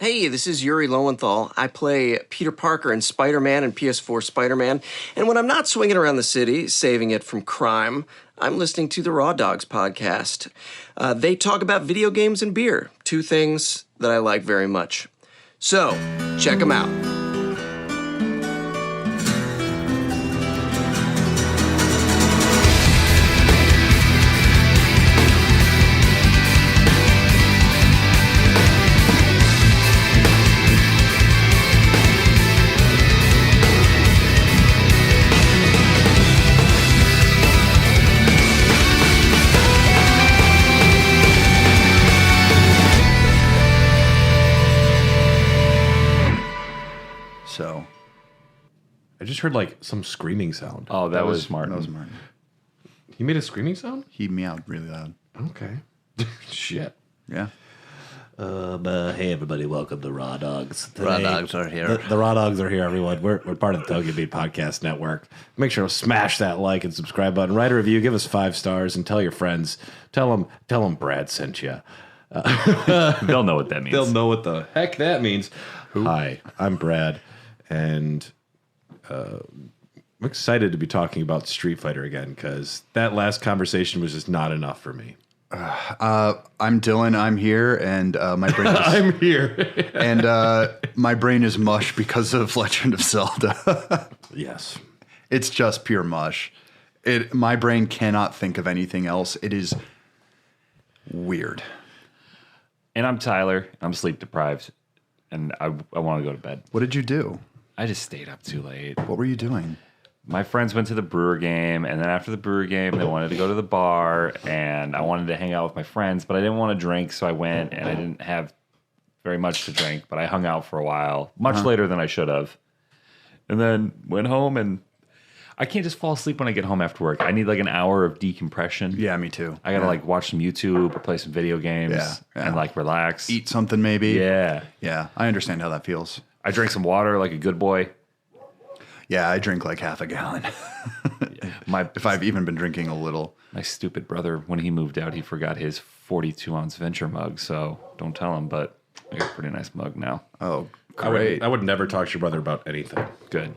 Hey, this is Yuri Lowenthal. I play Peter Parker in Spider-Man and PS4 Spider-Man. And when I'm not swinging around the city, saving it from crime, I'm listening to the Raw Dogs podcast. They talk about video games and beer, two things that I like very much. So, check them out. So, I just heard like some screaming sound. Oh, that was smart. That was Martin. He made a screaming sound? He meowed really loud. Okay. Shit. Yeah. Hey everybody, welcome to Raw Dogs. Raw Dogs are here. The Raw Dogs are here, everyone. We're part of the Togi Beat Podcast Network. Make sure to smash that like and subscribe button. Write a review, give us 5 stars, and tell your friends. Tell them Brad sent you. They'll know what that means. They'll know what the heck that means. Hi, I'm Brad, and I'm excited to be talking about Street Fighter again because that last conversation was just not enough for me. I'm Dylan. I'm here, and my brain is I'm here. and my brain is mush because of Legend of Zelda. Yes. It's just pure mush. My brain cannot think of anything else. It is weird. And I'm Tyler. I'm sleep deprived, and I want to go to bed. What did you do? I just stayed up too late. What were you doing? My friends went to the Brewer game, and then after the Brewer game, they wanted to go to the bar, and I wanted to hang out with my friends, but I didn't want to drink, so I went, and I didn't have very much to drink, but I hung out for a while, much later than I should have, and then went home, and I can't just fall asleep when I get home after work. I need like an hour of decompression. Yeah, me too. I gotta like watch some YouTube or play some video games and like relax. Eat something maybe. Yeah. Yeah, I understand how that feels. I drank some water like a good boy. Yeah, I drink like half a gallon. If I've even been drinking a little. My stupid brother, when he moved out, he forgot his 42-ounce Venture mug. So don't tell him, but I got a pretty nice mug now. Oh, great. I would never talk to your brother about anything. Good.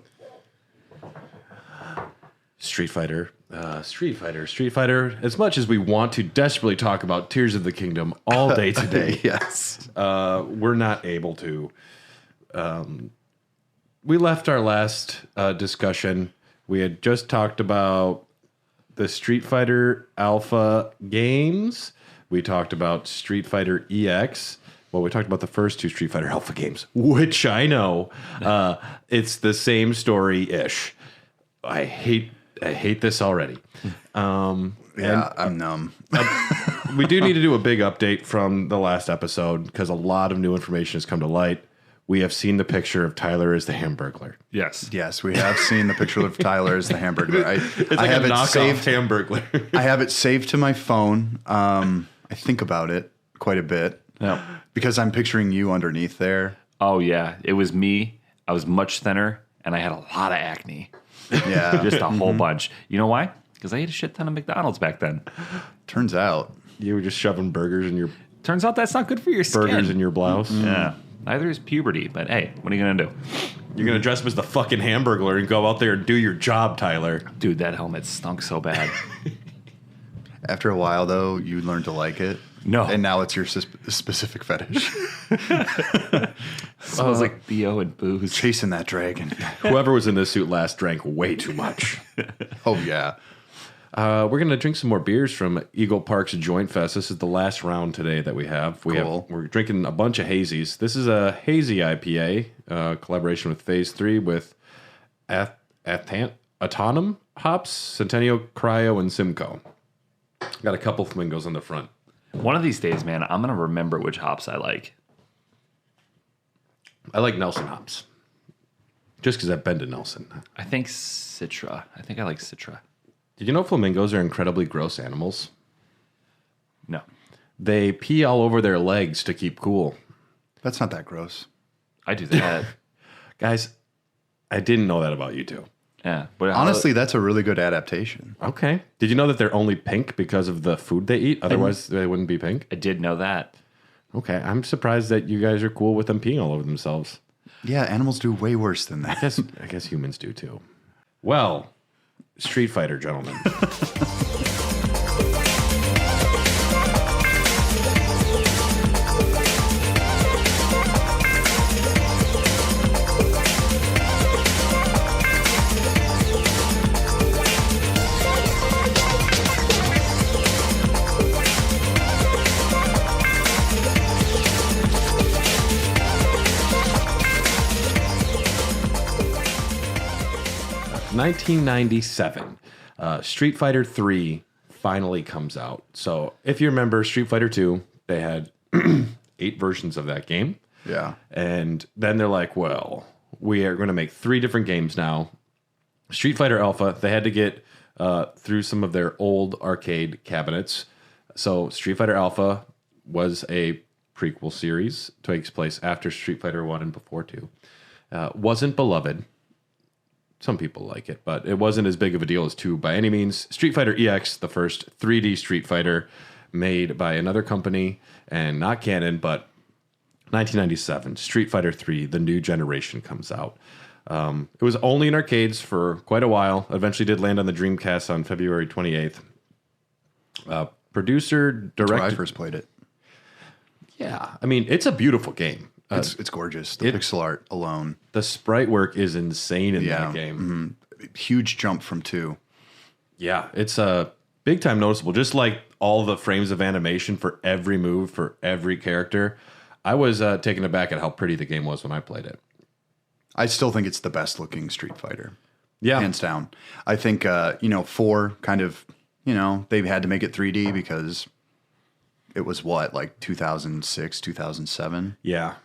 Street Fighter. As much as we want to desperately talk about Tears of the Kingdom all day today, Yes. we're not able to. We left our last discussion. We had just talked about the Street Fighter Alpha games. We talked about Street Fighter EX. Well, we talked about the first 2 Street Fighter Alpha games, which I know it's the same story-ish. I hate this already. Yeah, I'm numb. We do need to do a big update from the last episode because a lot of new information has come to light. We have seen the picture of Tyler as the Hamburglar. Yes. Yes, we have seen the picture of Tyler as the Hamburglar. It's like a knockoff Hamburglar. I have it saved to my phone. I think about it quite a bit. No. Because I'm picturing you underneath there. Oh, yeah. It was me. I was much thinner, and I had a lot of acne. Yeah. Just a whole bunch. You know why? Because I ate a shit ton of McDonald's back then. Turns out. You were just shoving burgers in your Turns out that's not good for your skin. burgers in your blouse. Yeah. Neither is puberty, but hey, what are you going to do? You're going to dress up as the fucking Hamburglar and go out there and do your job, Tyler. Dude, that helmet stunk so bad. After a while, though, you learn to like it. No. And now it's your specific fetish. Smells like BO and booze. Chasing that dragon. Whoever was in this suit last drank way too much. Oh, yeah. We're going to drink some more beers from Eagle Park's Joint Fest. This is the last round today that we have. We're drinking a bunch of hazies. This is a hazy IPA, collaboration with Phase 3 with Autumn hops, Centennial, Cryo, and Simcoe. Got a couple flamingos on the front. One of these days, man, I'm going to remember which hops I like. I like Nelson hops. Just because I've been to Nelson. I think Citra. I think I like Citra. Did you know flamingos are incredibly gross animals? No. They pee all over their legs to keep cool. That's not that gross. I do that. Guys, I didn't know that about you two. Yeah. But Honestly, that's a really good adaptation. Okay. Did you know that they're only pink because of the food they eat? Otherwise, they wouldn't be pink. I did know that. Okay, I'm surprised that you guys are cool with them peeing all over themselves. Yeah, animals do way worse than that. I guess humans do too. Well, Street Fighter, gentlemen. 1997, Street Fighter 3 finally comes out. So if you remember Street Fighter 2, they had 8 versions of that game. Yeah. And then they're like, well, we are going to make 3 different games now. Street Fighter Alpha, they had to get through some of their old arcade cabinets. So Street Fighter Alpha was a prequel series, takes place after Street Fighter 1 and before 2. Wasn't beloved. Some people like it, but it wasn't as big of a deal as 2 by any means. Street Fighter EX, the first 3D Street Fighter made by another company and not canon, but 1997, Street Fighter 3, the new generation comes out. It was only in arcades for quite a while. Eventually did land on the Dreamcast on February 28th. Producer, director. That's where I first played it. Yeah, I mean, it's a beautiful game. It's gorgeous. The pixel art alone. The sprite work is insane in that game. Mm-hmm. Huge jump from 2. Yeah, it's big time noticeable. Just like all the frames of animation for every move, for every character. I was taken aback at how pretty the game was when I played it. I still think it's the best looking Street Fighter. Yeah. Hands down. I think, 4 kind of, they've had to make it 3D because it was like 2006, 2007? Yeah.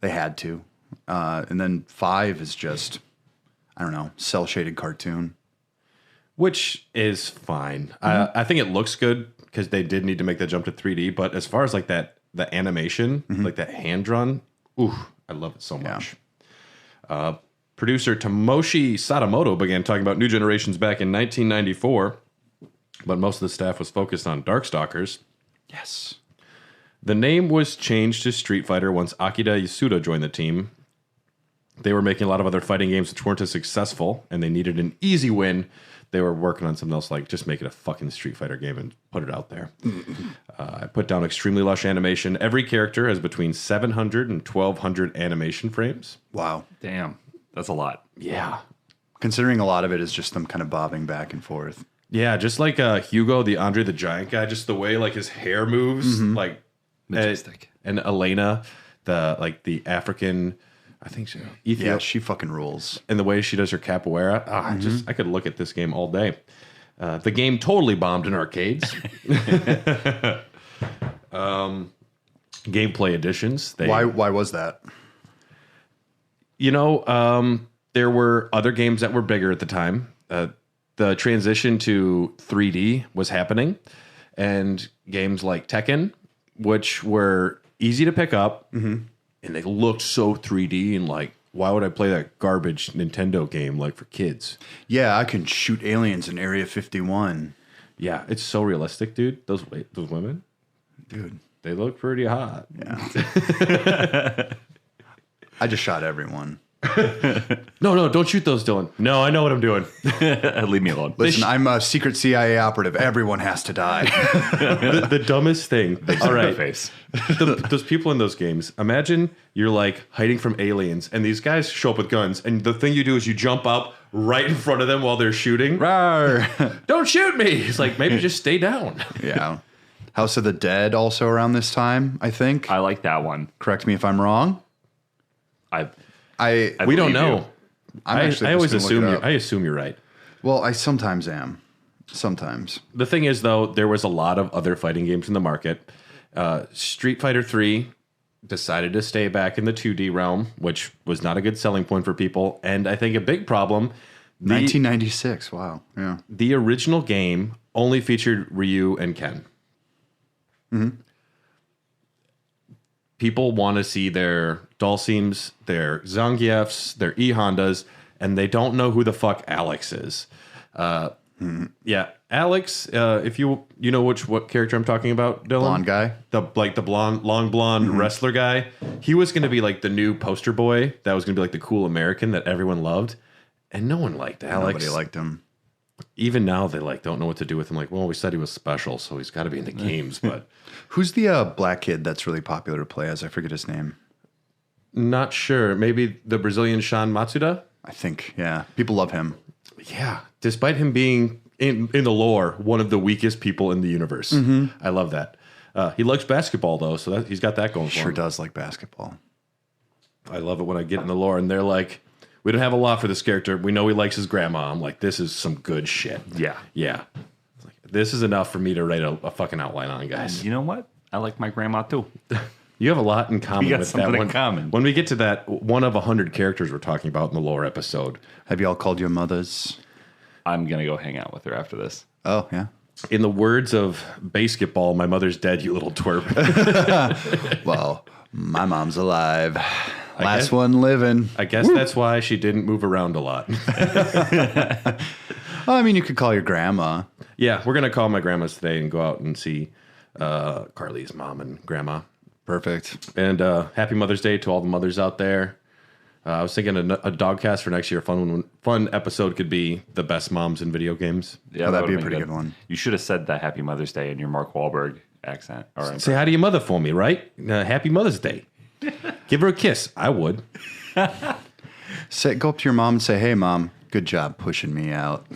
They had to. And then 5 is just, I don't know, cel-shaded cartoon. Which is fine. I think it looks good because they did need to make that jump to 3D. But as far as like the animation, like that hand-drawn, I love it so much. Producer Tomoshi Sadamoto began talking about new generations back in 1994. But most of the staff was focused on Darkstalkers. Yes. The name was changed to Street Fighter once Akira Yasuda joined the team. They were making a lot of other fighting games which weren't as successful, and they needed an easy win. They were working on something else like just make it a fucking Street Fighter game and put it out there. I put down extremely lush animation. Every character has between 700 and 1,200 animation frames. Wow. Damn, that's a lot. Yeah. Considering a lot of it is just them kind of bobbing back and forth. Yeah, just like Hugo, the Andre the Giant guy, just the way like his hair moves, like Majestic. And Elena, the African, I think so. Yeah, she fucking rules. And the way she does her capoeira, I could look at this game all day. The game totally bombed in arcades. Gameplay editions. Why was that? There were other games that were bigger at the time. The transition to 3D was happening, and games like Tekken, which were easy to pick up, and they looked so 3D, and like, why would I play that garbage Nintendo game like for kids? Yeah, I can shoot aliens in Area 51. Yeah, it's so realistic, dude. Those women, Dude. they look pretty hot. Yeah. I just shot everyone. No, don't shoot those, Dylan. No, I know what I'm doing. Leave me alone. Listen, I'm a secret CIA operative. Everyone has to die. The dumbest thing. All right. Face. Those people in those games, imagine you're like hiding from aliens and these guys show up with guns, and the thing you do is you jump up right in front of them while they're shooting. Rawr. Don't shoot me. It's like, maybe just stay down. Yeah. House of the Dead also around this time, I think. I like that one. Correct me if I'm wrong. We don't know. I always assume I assume you're right. Well, I sometimes am. Sometimes. The thing is, though, there was a lot of other fighting games in the market. Street Fighter 3 decided to stay back in the 2D realm, which was not a good selling point for people. And I think a big problem. 1996. Wow. Yeah. The original game only featured Ryu and Ken. Mm-hmm. People want to see their Dhalsims, their Zangiefs, their E Hondas, and they don't know who the fuck Alex is. Yeah, Alex. If you know what character I'm talking about, Dylan, Blonde guy? the long blonde wrestler guy. He was going to be like the new poster boy. That was going to be like the cool American that everyone loved, and no one liked Alex. Nobody liked him. Even now, they don't know what to do with him. Like, well, we said he was special, so he's got to be in the games. But Who's the black kid that's really popular to play as? I forget his name. not sure. Maybe the Brazilian Sean Matsuda. I think, yeah. People love him. Yeah, despite him being in the lore one of the weakest people in the universe. I love that. He likes basketball though, so he's got that going for Sure him. does like basketball. I love it when I get in the lore and they're like, we don't have a lot for this character. We know he likes his grandma. I'm like, this is some good shit. Yeah. Yeah. It's like, this is enough for me to write a fucking outline on, guys. You know what? I like my grandma too. You have a lot in common We got with something that in one. common. When we get to that one of 100 characters we're talking about in the lore episode, Have y'all called your mothers? I'm gonna go hang out with her after this. Oh, yeah. in the words of basketball, my mother's dead, you little twerp. Well, my mom's alive. guess- Last one living. I guess that's why she didn't move around a lot. Well, I mean, you could call your grandma. Yeah, we're going to call my grandma's today and go out and see Carly's mom and grandma. Perfect. And happy Mother's Day to all the mothers out there. I was thinking a Dogcast for next year. Fun episode could be the best moms in video games. Yeah, Oh, that'd that be a would've been pretty good one. You should have said that Happy Mother's Day in your Mark Wahlberg accent. All right. Say hi to your mother for me, right? Happy Mother's Day. Give her a kiss. I would. Go up to your mom and say, "Hey, mom, good job pushing me out."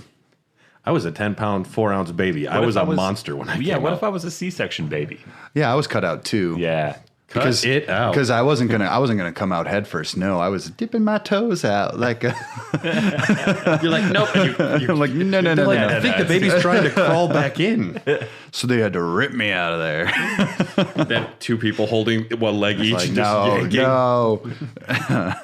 I was a 10-pound, 4-ounce baby. I What was if a monster when I Yeah, came what out. if I was a C-section baby? Yeah, I was cut out too. Yeah. Cut it out. Because I wasn't gonna come out head first. No, I was dipping my toes out like. You're like, nope. I'm like, no. I think the baby's trying to crawl back in. So they had to rip me out of there. Then two people holding one leg each. Like, and no, just yanking. no.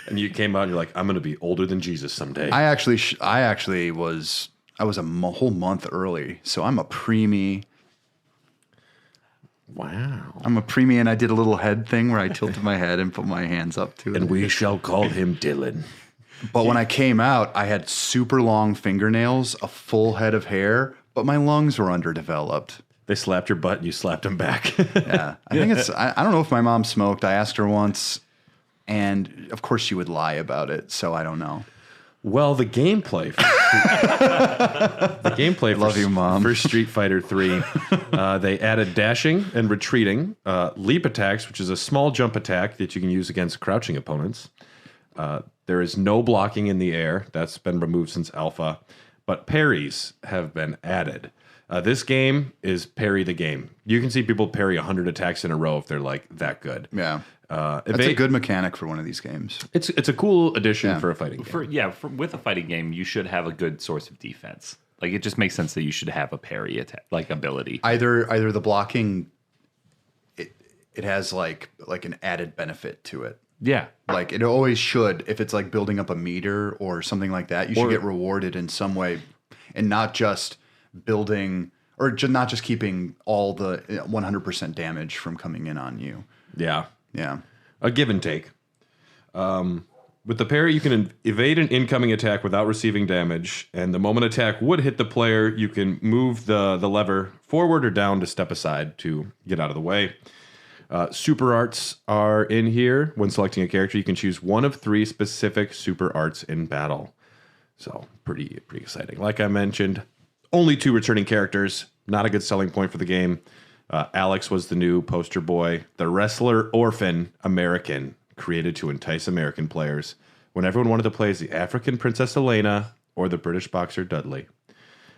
And you came out and you're like, I'm going to be older than Jesus someday. I actually was a whole month early, so I'm a preemie. Wow. I'm a preemie, and I did a little head thing where I tilted my head and put my hands up to it. And we shall call him Dylan. But when I came out, I had super long fingernails, a full head of hair, but my lungs were underdeveloped. They slapped your butt and you slapped him back. Yeah, I think I don't know if my mom smoked. I asked her once, and of course she would lie about it. So I don't know. Well, the gameplay. Love you, Mom. For Street Fighter 3, they added dashing and retreating, leap attacks, which is a small jump attack that you can use against crouching opponents. There is no blocking in the air. That's been removed since alpha. But parries have been added. This game is parry the game. You can see people parry 100 attacks in a row if they're like that good. Yeah, that's a good mechanic for one of these games. It's a cool addition for a fighting game. With a fighting game, you should have a good source of defense. Like, it just makes sense that you should have a parry attack, like ability. Either the blocking, it has like an added benefit to it. Yeah. Like it always should. If it's like building up a meter or something like that, you should get rewarded in some way, and not just building or not just keeping all the 100% damage from coming in on you. Yeah. Yeah. A give and take. With the parry, you can evade an incoming attack without receiving damage, and the moment attack would hit the player, you can move the lever forward or down to step aside to get out of the way. Super arts are in here. When selecting a character, you can choose one of 3 specific super arts in battle. So pretty exciting. Like I mentioned, only 2 returning characters. Not a good selling point for the game. Alex was the new poster boy, the wrestler orphan American, created to entice American players when everyone wanted to play as the African Princess Elena or the British boxer Dudley.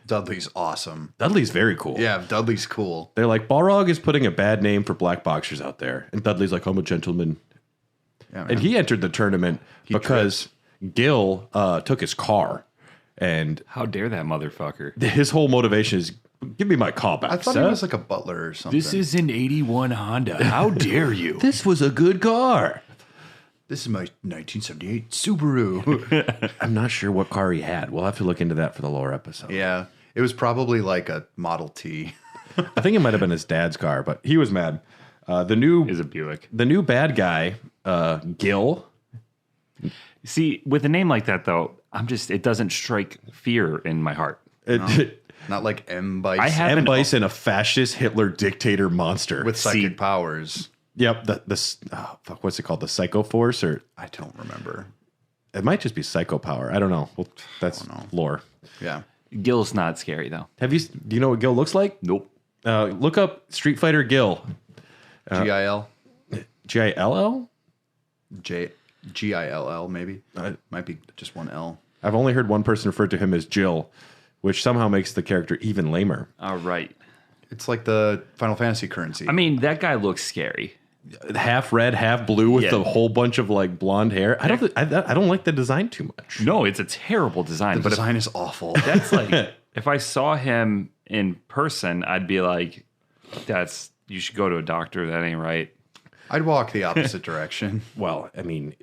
Dudley's awesome. Dudley's very cool. Yeah, Dudley's cool. They're like, Balrog is putting a bad name for black boxers out there. And Dudley's like, I'm a gentleman. Yeah, And he entered the tournament because Gil took his car. And How dare that motherfucker? his whole motivation is, give me my car back, I thought sir. he was like a butler or something. is an 81 Honda. How dare you? This was a good car. This is my 1978 Subaru. I'm not sure what car he had. We'll have to look into that for the lore episode. Yeah, it was probably like a Model T. I think it might have been his dad's car, but he was mad. The new Is a Buick. bad guy, Gil. See, with a name like that, though, it doesn't strike fear in my heart. Not like M. Bison. I have M. an- Bison, a fascist Hitler dictator monster. with psychic powers. Yep. What's it called? The Psycho Force? Or I don't remember. it might just be Psycho Power. I don't know. Well, that's lore. Yeah. Gil's not scary though. Do you know what Gil looks like? Nope. Look up Street Fighter Gil. GIL? Gill? GILL, maybe. Might be just one L. I've only heard one person refer to him as Jill, which somehow makes the character even lamer. All right. It's like the Final Fantasy currency. I mean, that guy looks scary. Half red, half blue with Yeah. a whole bunch of like blonde hair. I don't like the design too much. No, it's a terrible design. the design is awful. That's like, if I saw him in person, I'd be like, you should go to a doctor. That ain't right. I'd walk the opposite direction. Well, I mean,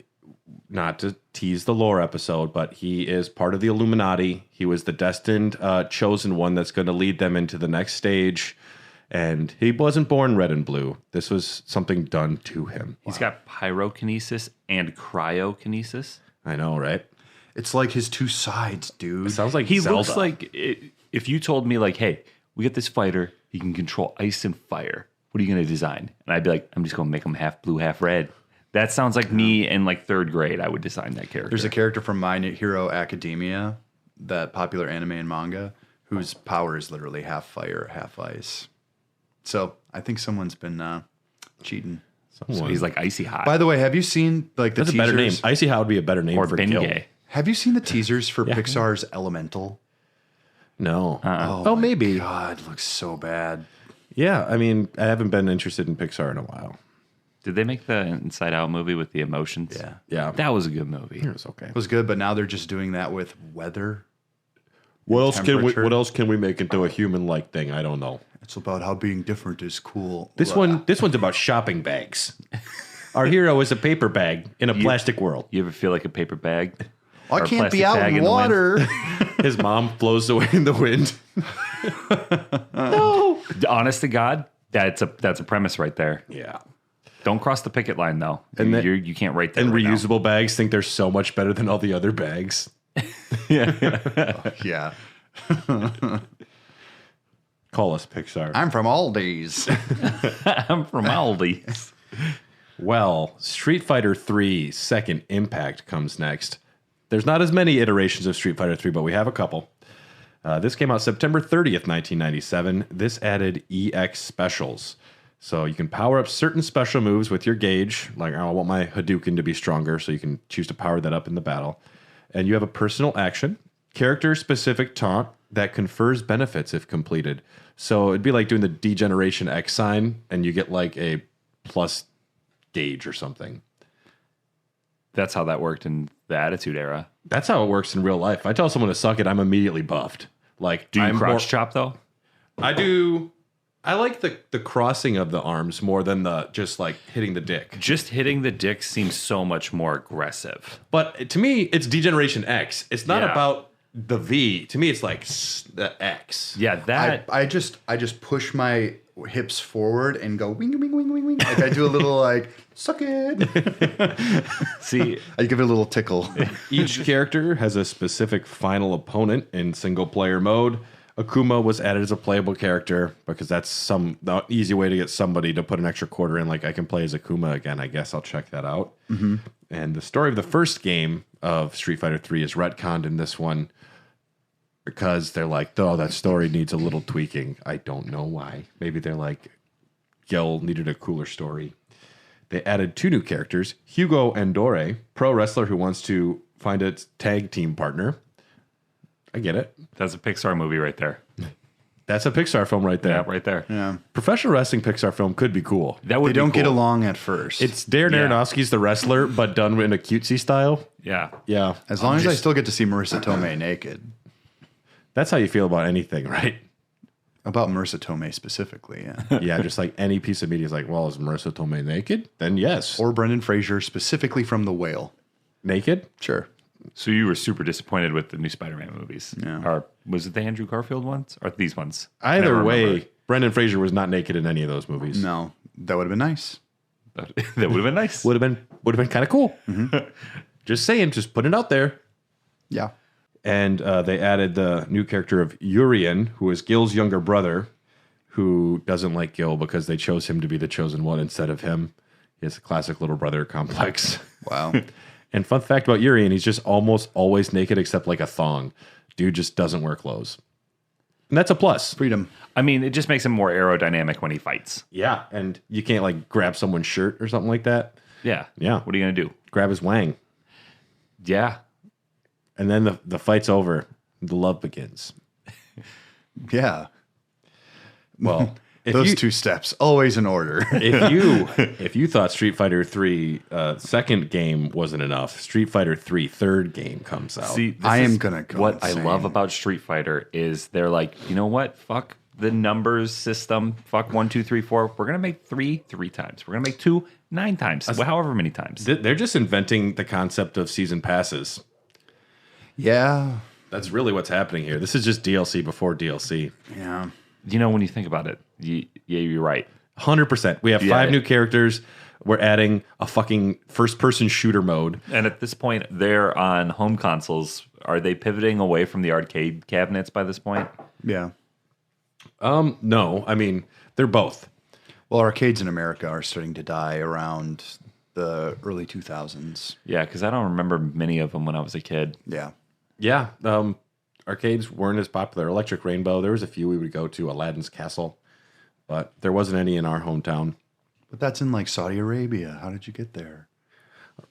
not to tease the lore episode, but he is part of the Illuminati. He was the destined chosen one that's going to lead them into the next stage. And he wasn't born red and blue. This was something done to him. He's got pyrokinesis and cryokinesis. I know, right? It's like his two sides, dude. Sounds like He Zelda. looks like if you told me like, hey, we got this fighter, he can control ice and fire. What are you going to design? And I'd be like, I'm just going to make him half blue, half red. That sounds like me in like third grade. I would design that character. There's a character from My Hero Academia, that popular anime and manga, whose power is literally half fire, half ice. So I think someone's been cheating. So he's like icy hot. By the way, have you seen like the That's a teasers? better name. Icy Hot would be a better name or for Gil. Bengay. Have you seen the teasers for Pixar's Elemental? No. Oh, my maybe. God, looks so bad. Yeah, I mean, I haven't been interested in Pixar in a while. Did they make the Inside Out movie with the emotions? Yeah. Yeah, That was a good movie. it was okay. It was good, but now they're just doing that with weather. What else temperature. can we make into a human-like thing? I don't know. It's about how being different is cool. This one's about shopping bags. Our hero is a paper bag in a plastic world. You ever feel like a paper bag? I Or a can't be plastic out bag in the wind? water. His mom blows away in the wind. Honest to God, that's a premise right there. Yeah. Don't cross the picket line though. And You can't write that. And right now. reusable bags think they're so much better than all the other bags. Yeah. Call us Pixar. I'm from Aldi's. I'm from Aldi. Well, Street Fighter 3 Second Impact comes next. There's not as many iterations of Street Fighter 3, but we have a couple. This came out September 30th, 1997. This added EX specials. So you can power up certain special moves with your gauge. Like, I want my Hadouken to be stronger, so you can choose to power that up in the battle. And you have a personal action, character-specific taunt that confers benefits if completed. So it'd be like doing the Degeneration X sign, and you get like a plus gauge or something. That's how that worked in the Attitude Era. That's how it works in real life. If I tell someone to suck it, I'm immediately buffed. Like, Do you I'm crotch chop though? I do. I like the crossing of the arms more than the just like hitting the dick. Just hitting the dick seems so much more aggressive. But to me, it's Degeneration X. It's not Yeah. about the V. To me, it's like the X. Yeah, that I just push my hips forward and go wing, wing, wing, wing, wing. Like I do a little like, suck it. see. I give it a little tickle. Each character has a specific final opponent in single player mode. Akuma was added as a playable character because that's the easy way to get somebody to put an extra quarter in. Like, I can play as Akuma again. I guess I'll check that out. Mm-hmm. And the story of the first game of Street Fighter 3 is retconned in this one because they're like, oh, that story needs a little tweaking. I don't know why. Maybe they're like, Gil needed a cooler story. They added 2 new characters, Hugo and Dore, pro wrestler who wants to find a tag team partner. I get it. That's a Pixar movie right there. That's a Pixar film right there. Yeah, right there. Yeah. Professional wrestling Pixar film could be cool. That would They don't be get cool. along at first. It's Darren Yeah. Aronofsky's the wrestler, but done in a cutesy style. Yeah. Yeah. as long as I still get to see Marissa Tomei naked. That's how you feel about anything, right? About Marissa Tomei specifically, yeah. Yeah, just like any piece of media is like, well, is Marissa Tomei naked? Then yes. Or Brendan Fraser specifically from The Whale. Naked? Sure. So you were super disappointed with the new Spider-Man movies. Yeah. Or was it the Andrew Garfield ones or these ones? Either Never way, remember. Brendan Fraser was not naked in any of those movies. No, that would have been nice. That would have been nice. Would have been kind of cool. Just saying, just put it out there. Yeah. And they added the new character of Urian, who is Gil's younger brother, who doesn't like Gil because they chose him to be the chosen one instead of him. He has a classic little brother complex. Wow. And fun fact about Urian, he's just almost always naked except like a thong. Dude just doesn't wear clothes. And that's a plus. Freedom. I mean, it just makes him more aerodynamic when he fights. Yeah. And you can't like grab someone's shirt or something like that. Yeah. Yeah. What are you going to do? Grab his wang. Yeah. And then the fight's over. The love begins. Yeah. Well, Those two steps, always in order. if you thought Street Fighter 3 second game wasn't enough, Street Fighter 3 third game comes out. See, I am going to go what insane. I love about Street Fighter is they're like, you know what? Fuck the numbers system. Fuck 1, 2, 3, 4. We're gonna make 3 times. We're gonna make 2 9 times. However many times. They're just inventing the concept of season passes. Yeah. That's really what's happening here. This is just DLC before DLC. Yeah. You know, when you think about it, yeah, you're right. 100%. We have 5 new characters. We're adding a fucking first-person shooter mode. And at this point, they're on home consoles. Are they pivoting away from the arcade cabinets by this point? Yeah. No, I mean, they're both. Well, arcades in America are starting to die around the early 2000s. Yeah, because I don't remember many of them when I was a kid. Yeah. Yeah, arcades weren't as popular. Electric Rainbow, there was a few we would go to, Aladdin's Castle, but there wasn't any in our hometown. But that's in like Saudi Arabia. How did you get there?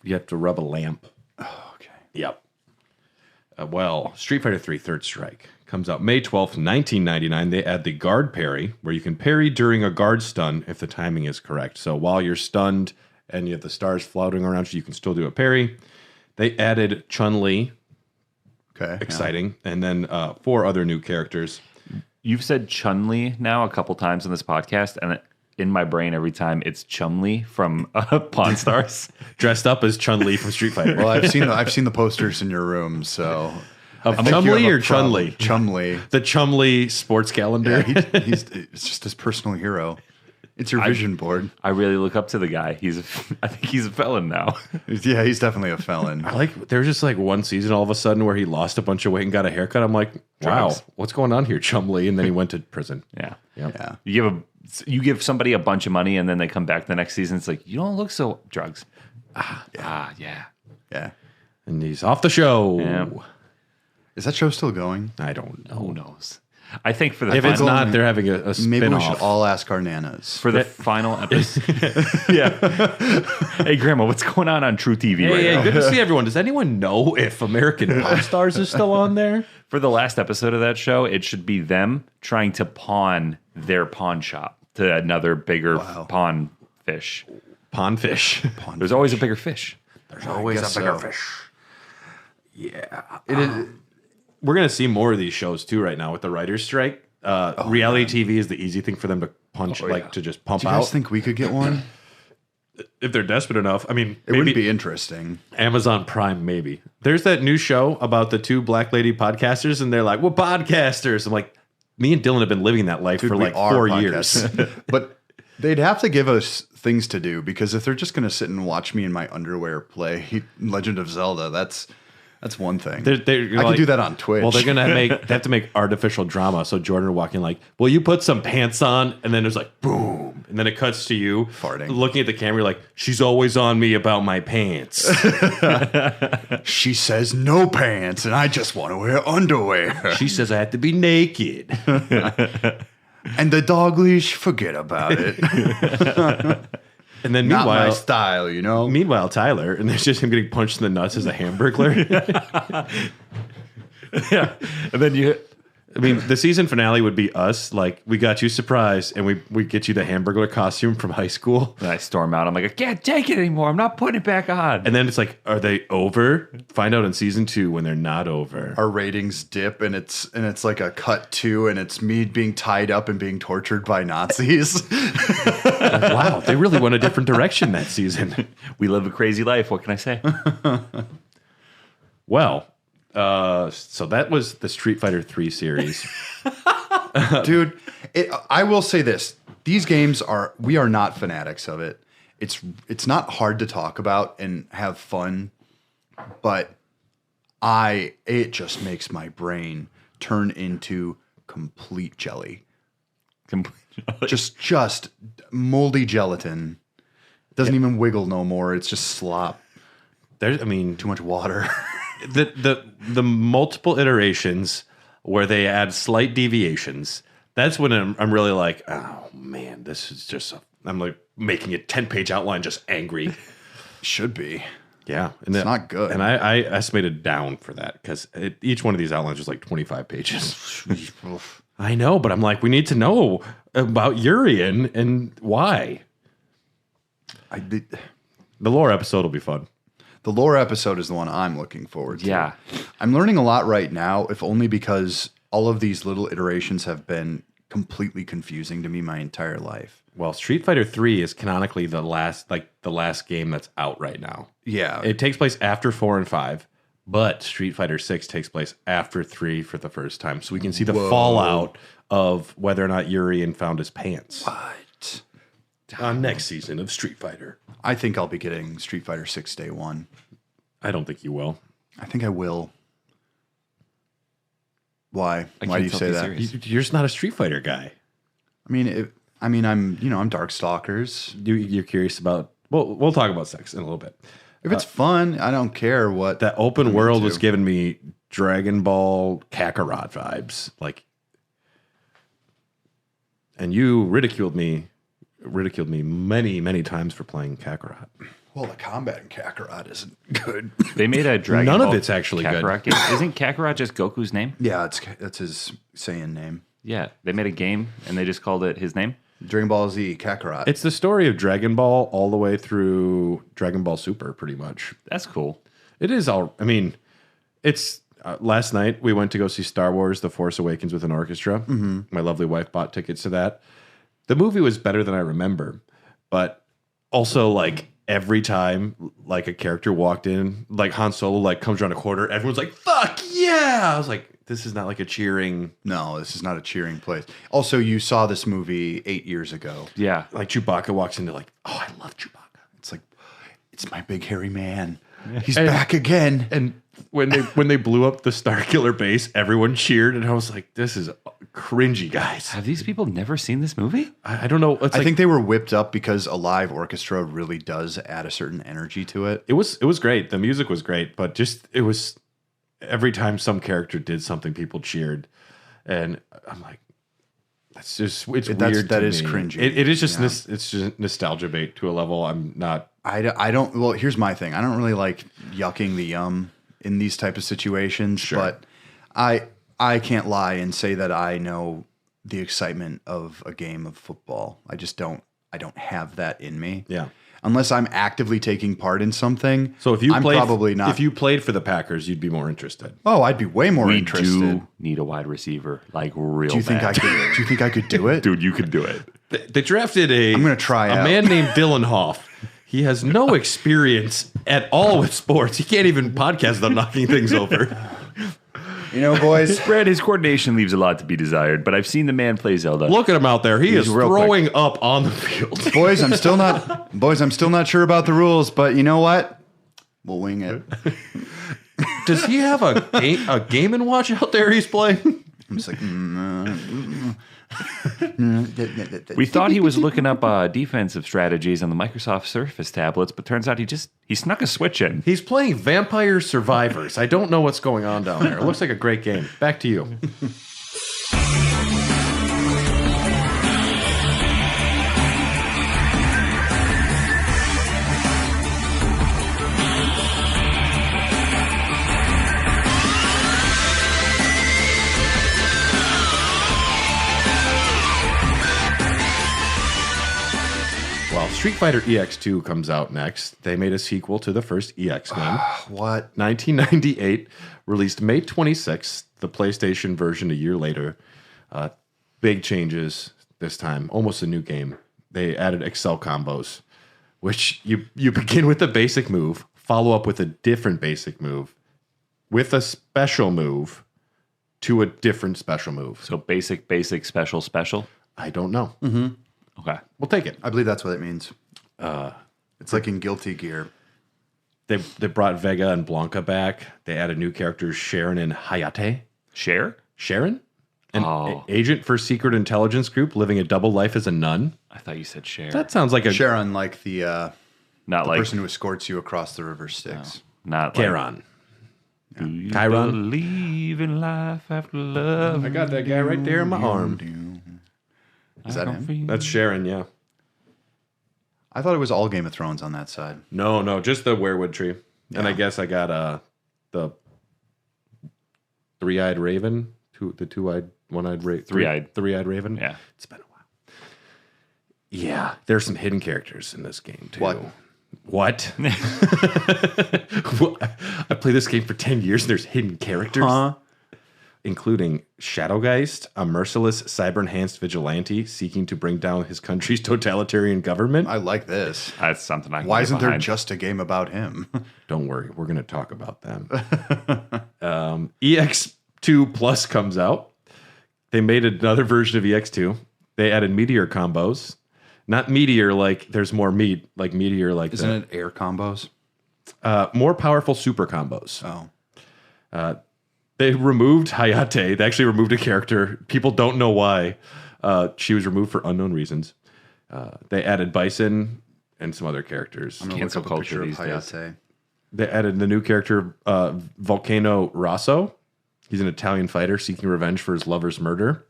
You have to rub a lamp. Oh, okay. Yep. Well, Street Fighter 3 Third Strike comes out May 12th, 1999. They add the guard parry, where you can parry during a guard stun if the timing is correct. So while you're stunned and you have the stars floating around you, you can still do a parry. They added Chun-Li. Okay. Exciting. Yeah. And then 4 other new characters. You've said Chun-Li now a couple times in this podcast, and in my brain every time it's Chun-Li from Pawn Stars. Dressed up as Chun-Li from Street Fighter. Well, I've seen the posters in your room, so Of Chun-Li or Chun-Li? Chun-Li. The Chun-Li sports calendar. Yeah, it's just his personal hero. It's your vision board. I really look up to the guy. I think he's a felon now. Yeah, he's definitely a felon. I like, there was just like one season all of a sudden where he lost a bunch of weight and got a haircut. I'm like, wow, Drugs. what's going on here, Chun-Li? And then he went to prison. Yeah. Yep. Yeah. You give somebody a bunch of money and then they come back the next season. It's like, you don't look so drugs. Yeah. Yeah. And he's off the show. Yeah. Is that show still going? I don't know. Who knows? I think for the If it's final, not, they're having a Maybe we spin-off. should all ask our nanas. for the final episode. Yeah. Hey, Grandma, what's going on True TV right Hey, now? good to see everyone. Does anyone know if American Pop Stars is still on there? For the last episode of that show, it should be them trying to pawn their pawn shop to another bigger pawn fish. Pawn fish. There's always a bigger fish. There's always guess a bigger so. fish. Yeah. We're going to see more of these shows too right now with the writer's strike. Reality TV is the easy thing for them to punch, to just pump Do you guys out. think we could get one? If they're desperate enough. I mean, It would be interesting. Amazon Prime, maybe. There's that new show about the 2 black lady podcasters, and they're like, we're podcasters. I'm like, me and Dylan have been living that life Dude, for we like are 4 years. podcasters. But they'd have to give us things to do, because if they're just going to sit and watch me in my underwear play Legend of Zelda, that's one thing. They're I could do that on Twitch. Well, they have to make artificial drama. So Jordan will walk in like, will you put some pants on? And then there's like, boom. And then it cuts to you Farting. looking at the camera like, she's always on me about my pants. She says no pants, and I just want to wear underwear. She says I have to be naked. And the dog leash, forget about it. And then Not my meanwhile, style, you know? meanwhile, Tyler, and there's just him getting punched in the nuts as a Hamburglar. Yeah. And then I mean, the season finale would be us. Like, we got you surprised, and we get you the Hamburglar costume from high school. I storm out. I'm like, I can't take it anymore. I'm not putting it back on. And then it's like, are they over? Find out in season 2 when they're not over. Our ratings dip, and it's like a cut to, and it's me being tied up and being tortured by Nazis. Wow, they really went a different direction that season. We live a crazy life. What can I say? Well, so that was the Street Fighter 3 series. Dude, I will say this. These games we are not fanatics of it. It's not hard to talk about and have fun, but it just makes my brain turn into complete jelly. Just moldy gelatin. Doesn't even wiggle no more. It's just slop. Too much water. the multiple iterations where they add slight deviations. That's when I'm really like, oh man, this is just. I'm like making a 10-page outline, just angry. Should be. Yeah, It's not good. And I estimated down for that because each one of these outlines was like 25 pages. I know, but I'm like, we need to know about Urian and why. The lore episode will be fun. The lore episode is the one I'm looking forward to. Yeah. I'm learning a lot right now, if only because all of these little iterations have been completely confusing to me my entire life. Well, Street Fighter 3 is canonically the last game that's out right now. Yeah. It takes place after 4 and 5, but Street Fighter 6 takes place after 3 for the first time. So we can see the fallout of whether or not Urian found his pants. What? On next season of Street Fighter. I think I'll be getting Street Fighter 6 day one. I don't think you will. I think I will. Why? Why do you say that? You're just not a Street Fighter guy. I'm Darkstalkers. You're curious about. Well, we'll talk about sex in a little bit. If it's fun, I don't care what. That open world into. was giving me Dragon Ball Kakarot vibes, and you ridiculed me many times for playing Kakarot. Well, the combat in Kakarot isn't good. They made a Dragon None Ball of it's actually Kakarot good. game. Isn't Kakarot just Goku's name? Yeah, that's his Saiyan name. Yeah, they made a game and they just called it his name. Dragon Ball Z Kakarot. It's the story of Dragon Ball all the way through Dragon Ball Super, pretty much. That's cool. It is all. It's last night we went to go see Star Wars: The Force Awakens with an orchestra. Mm-hmm. My lovely wife bought tickets to that. The movie was better than I remember, but also every time a character walked in, like Han Solo comes around a corner, everyone's like, "Fuck yeah!" I was like, this is not a cheering. No, this is not a cheering place. Also, you saw this movie 8 years ago. Yeah. Chewbacca walks into oh, I love Chewbacca. It's like, it's my big hairy man. He's back again. And when they blew up the Starkiller base, everyone cheered, and I was like, this is cringy, guys. Have these people never seen this movie? I don't know. I think they were whipped up because a live orchestra really does add a certain energy to it. It was great. The music was great, but it was every time some character did something, people cheered, and I'm like, it's weird. That is me. cringy. It is just it's just nostalgia bait to a level I'm not. I don't. Well, here's my thing. I don't really like yucking the yum in these type of situations. Sure. But I can't lie and say that I know the excitement of a game of football. I just don't. I don't have that in me. Yeah. Unless I'm actively taking part in something. So I'm probably not. If you played for the Packers, you'd be more interested. Oh, I'd be way more We interested. do need a wide receiver, real Do you think bad. I could? Do you think I could do it? Dude, you could do it. They drafted I'm gonna try a out. man named Dylan Hoff. He has no experience at all with sports. He can't even podcast without knocking things over. You know, boys. Brad, his coordination leaves a lot to be desired, but I've seen the man play Zelda. Look at him out there. He is real throwing up on the field. Boys, I'm still not sure about the rules, but you know what? We'll wing it. Does he have a Game and Watch out there he's playing? I'm just like, We thought he was looking up defensive strategies on the Microsoft Surface tablets, but turns out he snuck a switch in. He's playing Vampire Survivors. I don't know what's going on down there. It looks like a great game. Back to you. Well, Street Fighter EX2 comes out next. They made a sequel to the first EX game. what? 1998, released May 26th, the PlayStation version a year later. Big changes this time, almost a new game. They added Excel combos, which you begin with a basic move, follow up with a different basic move, with a special move to a different special move. So basic, special. I don't know. Okay. We'll take it. I believe that's what it means. It's like in Guilty Gear. They brought Vega and Blanca back. They added new characters, Sharon and Hayate. Sharon? An agent for secret intelligence group living a double life as a nun. I thought you said Cher. That sounds like a... Sharon, like the Not like person who escorts you across the river Styx. not Charon. Do you Chiron? believe in life after love? I got that guy right there in my arm. Is that him? That's Sharon, yeah. I thought it was all Game of Thrones on that side. No, just the werewood tree. Yeah. And I guess I got the three-eyed raven, the two-eyed, one-eyed raven. Three-eyed raven. Yeah. It's been a while. Yeah, there's some hidden characters in this game, too. What? I played this game for 10 years and there's hidden characters. Including Shadowgeist, a merciless cyber-enhanced vigilante seeking to bring down his country's totalitarian government. I like this. That's something I can Why get isn't there behind. just a game about him? Don't worry, we're going to talk about them. EX2 Plus comes out. They made another version of EX2. They added meteor combos. Not meteor like there's more meat, like meteor like Isn't it air combos? more powerful super combos. Oh. They removed Hayate. They actually removed a character. People don't know why. She was removed for unknown reasons. They added Bison and some other characters. I'm going to Cancel look up a picture of culture these Hayate. They added the new character, Volcano Rosso. He's an Italian fighter seeking revenge for his lover's murder.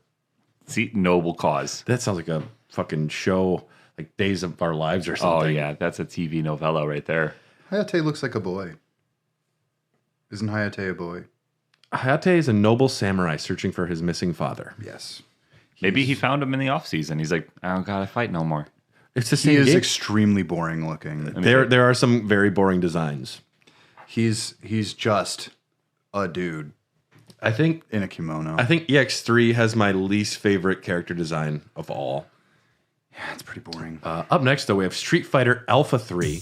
See, noble cause. That sounds like a fucking show, like Days of Our Lives or something. Oh, yeah. That's a TV novella right there. Hayate looks like a boy. Isn't Hayate a boy? Hayate is a noble samurai searching for his missing father. Yes. Maybe he found him in the off season. He's like, I don't gotta fight no more. It's the He same is game. extremely boring looking. There are some very boring designs. He's just a dude I think in a kimono. EX3 has my least favorite character design of all. Yeah, it's pretty boring. Up next, though, we have Street Fighter Alpha 3.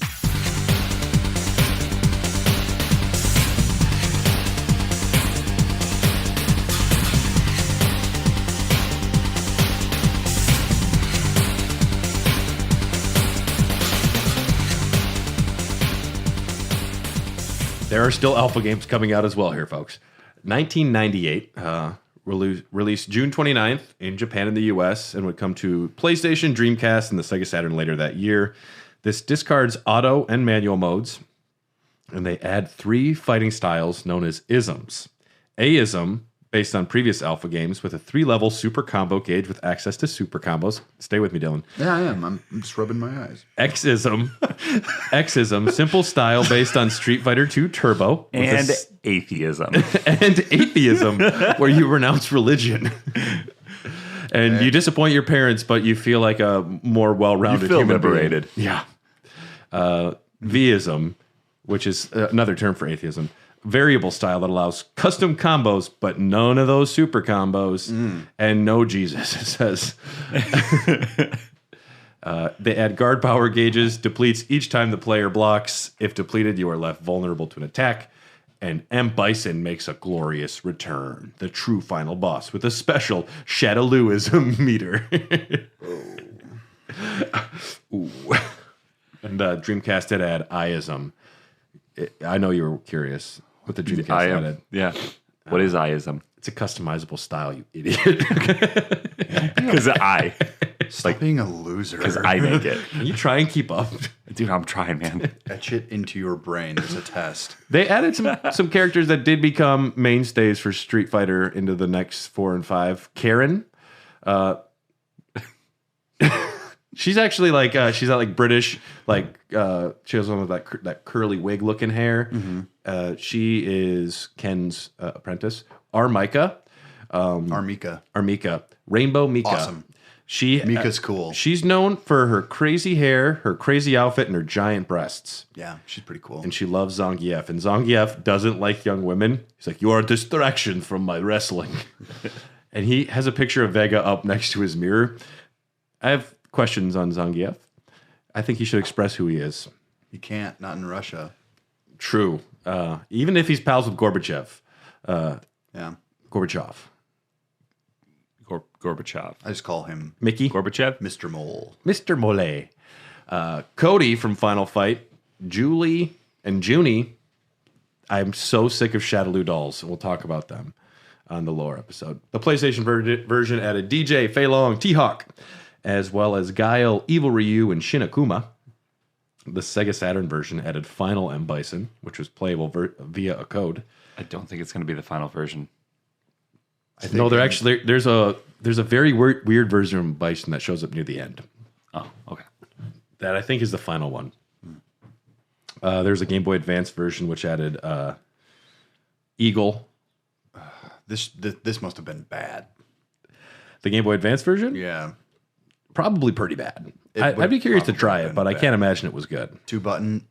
There are still alpha games coming out as well here, folks. 1998, released June 29th in Japan and the US, and would come to PlayStation, Dreamcast, and the Sega Saturn later that year. This discards auto and manual modes, and they add 3 fighting styles known as isms. A-ism, based on previous alpha games, with a 3-level super combo gauge with access to super combos. Stay with me, Dylan. Yeah, I am. I'm just rubbing my eyes. X-ism, simple style based on Street Fighter 2 Turbo. with And atheism. and atheism, where you renounce religion. And you disappoint your parents, but you feel like a more well-rounded You feel human liberated. being. Yeah. V-ism, which is another term for atheism. Variable style that allows custom combos, but none of those super combos. And no Jesus, it says. They add guard power gauges, depletes each time the player blocks. If depleted, you are left vulnerable to an attack. And M. Bison makes a glorious return, the true final boss, with a special Shadowluism meter. Ooh. And Dreamcast did add I-ism. I know you were curious what the Dreamcast added. Yeah. What is I-ism? It's a customizable style, you idiot. Because Stop being a loser. Because I make it. Can you try and keep up? Dude, I'm trying, man. Etch it into your brain. There's a test. They added some characters that did become mainstays for Street Fighter into the next 4 and 5. Karen. She's actually like she's not like British, like she has one with that curly wig looking hair. She is Ken's apprentice. Armika, Rainbow Mika. Awesome. Mika's cool. She's known for her crazy hair, her crazy outfit, and her giant breasts. Yeah, she's pretty cool. And she loves Zangief. And Zangief doesn't like young women. He's like, you are a distraction from my wrestling. And he has a picture of Vega up next to his mirror. I have questions on Zangief. I think he should express who he is. He can't, not in Russia. True. Even if he's pals with Gorbachev. Yeah. Gorbachev. Gorbachev. I just call him Mickey. Gorbachev? Mr. Mole. Mr. Mole. Cody from Final Fight. Julie And Junie, I'm so sick of Shadaloo dolls. We'll talk about them on the lore episode. The PlayStation version added DJ, Fei Long, T-Hawk, as well as Guile, Evil Ryu, and Shin Akuma. The Sega Saturn version added Final M. Bison, which was playable via a code. I don't think it's going to be the final version. No, there's a very weird version of Bison that shows up near the end. Oh, okay. That I think is the final one. There's a Game Boy Advance version which added Eagle. This must have been bad. The Game Boy Advance version? Yeah. Probably pretty bad. I'd be curious to try it, but I can't imagine it was good. Two buttons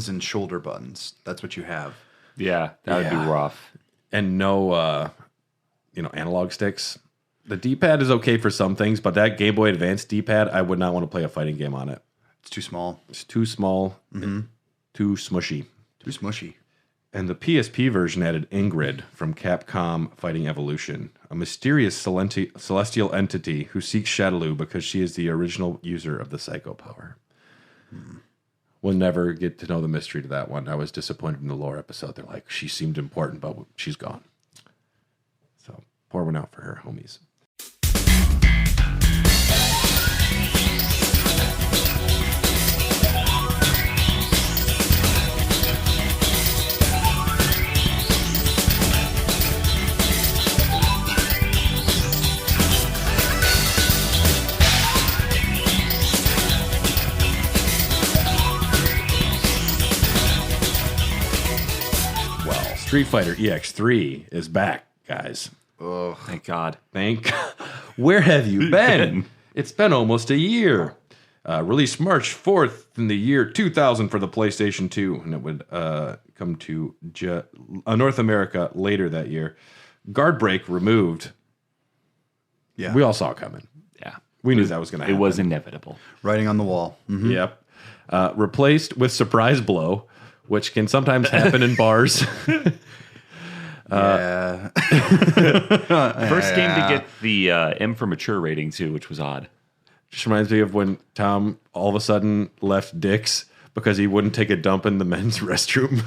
and shoulder buttons. That's what you have. Yeah, that would be rough. And no, analog sticks. The D-pad is okay for some things, but that Game Boy Advance D-pad, I would not want to play a fighting game on it. It's too small. It's too small, too smushy. Too smushy. And the PSP version added Ingrid from Capcom Fighting Evolution, a mysterious celestial entity who seeks Shadaloo because she is the original user of the Psycho Power. We'll never get to know the mystery to that one. I was disappointed in the lore episode. They're like, she seemed important, but she's gone. So pour one out for her, homies. Street Fighter EX3 is back, guys. Oh, thank God. Where have you been? It's been almost a year. Released March 4th in the year 2000 for the PlayStation 2, and it would come to North America later that year. Guard break removed. Yeah. We all saw it coming. Yeah. We knew that was going to happen. It was inevitable. Writing on the wall. Mm-hmm. Yep. Replaced with Surprise Blow, which can sometimes happen in bars. Yeah. First game to get the M for mature rating too, which was odd. Just reminds me of when Tom all of a sudden left Dick's because he wouldn't take a dump in the men's restroom.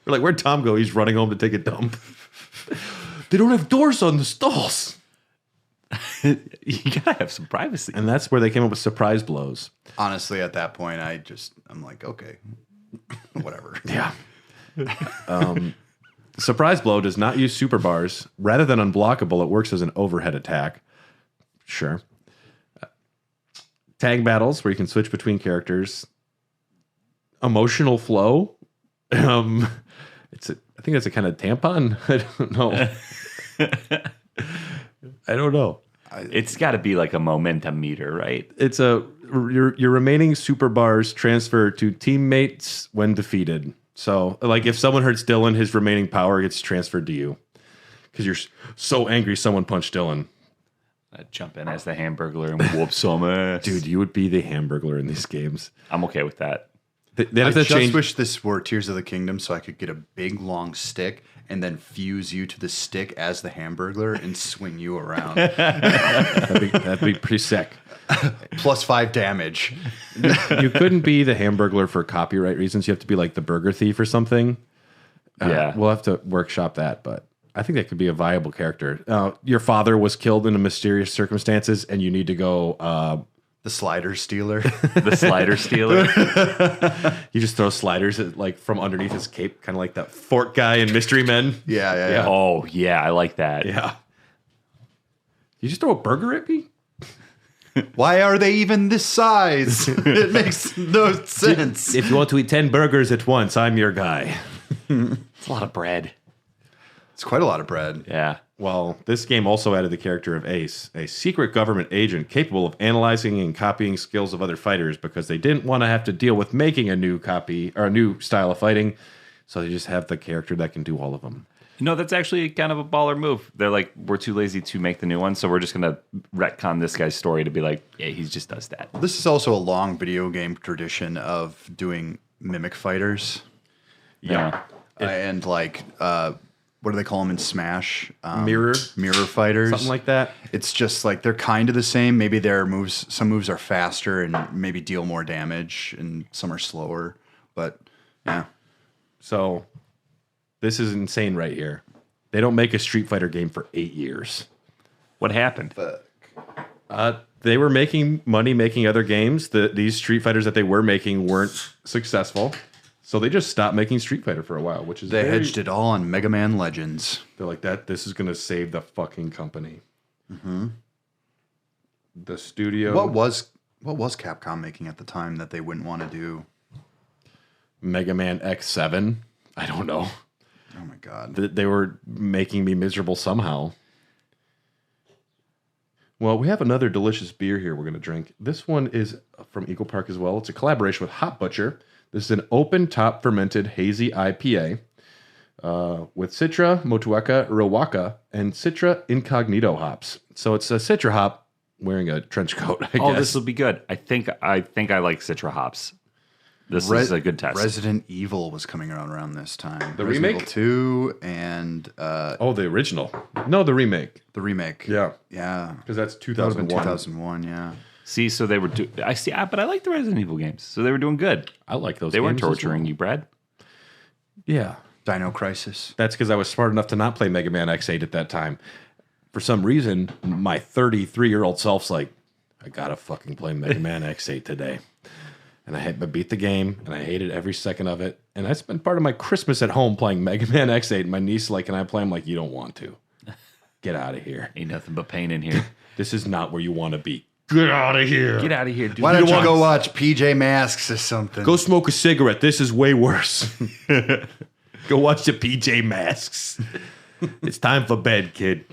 We're like, where'd Tom go? He's running home to take a dump. They don't have doors on the stalls. You gotta have some privacy. And that's where they came up with Surprise Blows. Honestly, at that point, I'm like, okay, whatever. Yeah. Surprise Blow does not use super bars. Rather than unblockable, it works as an overhead attack. Sure. Tag battles, where you can switch between characters. Emotional flow. I think that's a kind of tampon. I don't know. I don't know. It's got to be like a momentum meter, right? It's your remaining super bars transfer to teammates when defeated. So, like, if someone hurts Dylan, his remaining power gets transferred to you because you're so angry someone punched Dylan. I'd jump in as the Hamburglar and whoop some ass. Dude, you would be the Hamburglar in these games. I'm okay with that. They have to change. Wish this were Tears of the Kingdom so I could get a big long stick and then fuse you to the stick as the Hamburglar and swing you around. That'd be pretty sick. +5 damage. You couldn't be the Hamburglar for copyright reasons. You have to be like the Burger Thief or something. Yeah. We'll have to workshop that, but I think that could be a viable character. Your father was killed in mysterious circumstances, and you need to go... the slider stealer. The slider stealer. You just throw sliders at, from underneath his cape, kind of like that Fort guy in Mystery Men. Yeah. Oh, yeah, I like that. Yeah. You just throw a burger at me? Why are they even this size? It makes no sense. If you want to eat 10 burgers at once, I'm your guy. It's a lot of bread. It's quite a lot of bread. Yeah. Well, this game also added the character of Ace, a secret government agent capable of analyzing and copying skills of other fighters because they didn't want to have to deal with making a new copy or a new style of fighting. So they just have the character that can do all of them. No, that's actually kind of a baller move. They're like, we're too lazy to make the new one, so we're just going to retcon this guy's story to be like, yeah, he just does that. This is also a long video game tradition of doing mimic fighters. Yeah. And what do they call them in Smash? Mirror fighters. Something like that. It's just like they're kind of the same. Maybe some moves are faster and maybe deal more damage, and some are slower. But Yeah. So this is insane right here. They don't make a Street Fighter game for 8 years. What happened? They were making money making other games. These Street Fighters that they were making weren't successful. So they just stopped making Street Fighter for a while, which is They hedged it all on Mega Man Legends. They're like, this is going to save the fucking company. Mm-hmm. The studio. What was Capcom making at the time that they wouldn't want to do? Mega Man X7? I don't know. Oh my God. They were making me miserable somehow. Well, we have another delicious beer here we're going to drink. This one is from Eagle Park as well. It's a collaboration with Hop Butcher. This is an open top fermented hazy IPA with Citra, Motueka, Rowaka, and Citra Incognito hops. So it's a Citra hop wearing a trench coat, I guess. This will be good. I think I like Citra hops. This is a good test. Resident Evil was coming around this time. The Resident remake? Evil 2 and the original. No, the remake. the remake. Yeah. Yeah. Because that's That would have been 2001. 2001, yeah. See, so they were. But I like the Resident Evil games, so they were doing good. I like those They weren't games as torturing well. you, Brad. Yeah. Dino Crisis. That's because I was smart enough to not play Mega Man X8 at that time. For some reason, my 33-year-old self's like, I gotta fucking play Mega Man X8 today. And I beat the game, and I hated every second of it. And I spent part of my Christmas at home playing Mega Man X8. And my niece is like, can I play? I'm like, you don't want to. Get out of here. Ain't nothing but pain in here. This is not where you want to be. Get out of here. Get out of here, dude. Why don't you go watch PJ Masks or something? Go smoke a cigarette. This is way worse. Go watch the PJ Masks. It's time for bed, kid.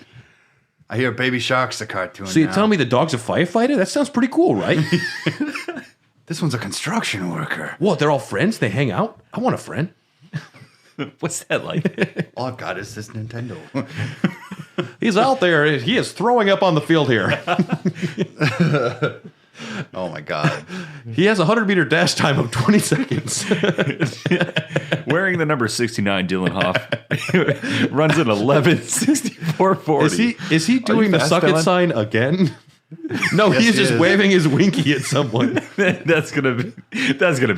I hear Baby Shark's a cartoon So you now. tell me the dog's a firefighter? That sounds pretty cool, right? This one's a construction worker. What, they're all friends? They hang out? I want a friend. What's that like? All I've got is this Nintendo. He's out there. He is throwing up on the field here. Oh my God. He has a 100-meter dash time of 20 seconds. Wearing the number 69, Dylan Hoff runs an 11:64:40. Is he doing the fast, suck it Dylan? sign again? No, Yes, he's he just is. waving his winky at someone. That's gonna be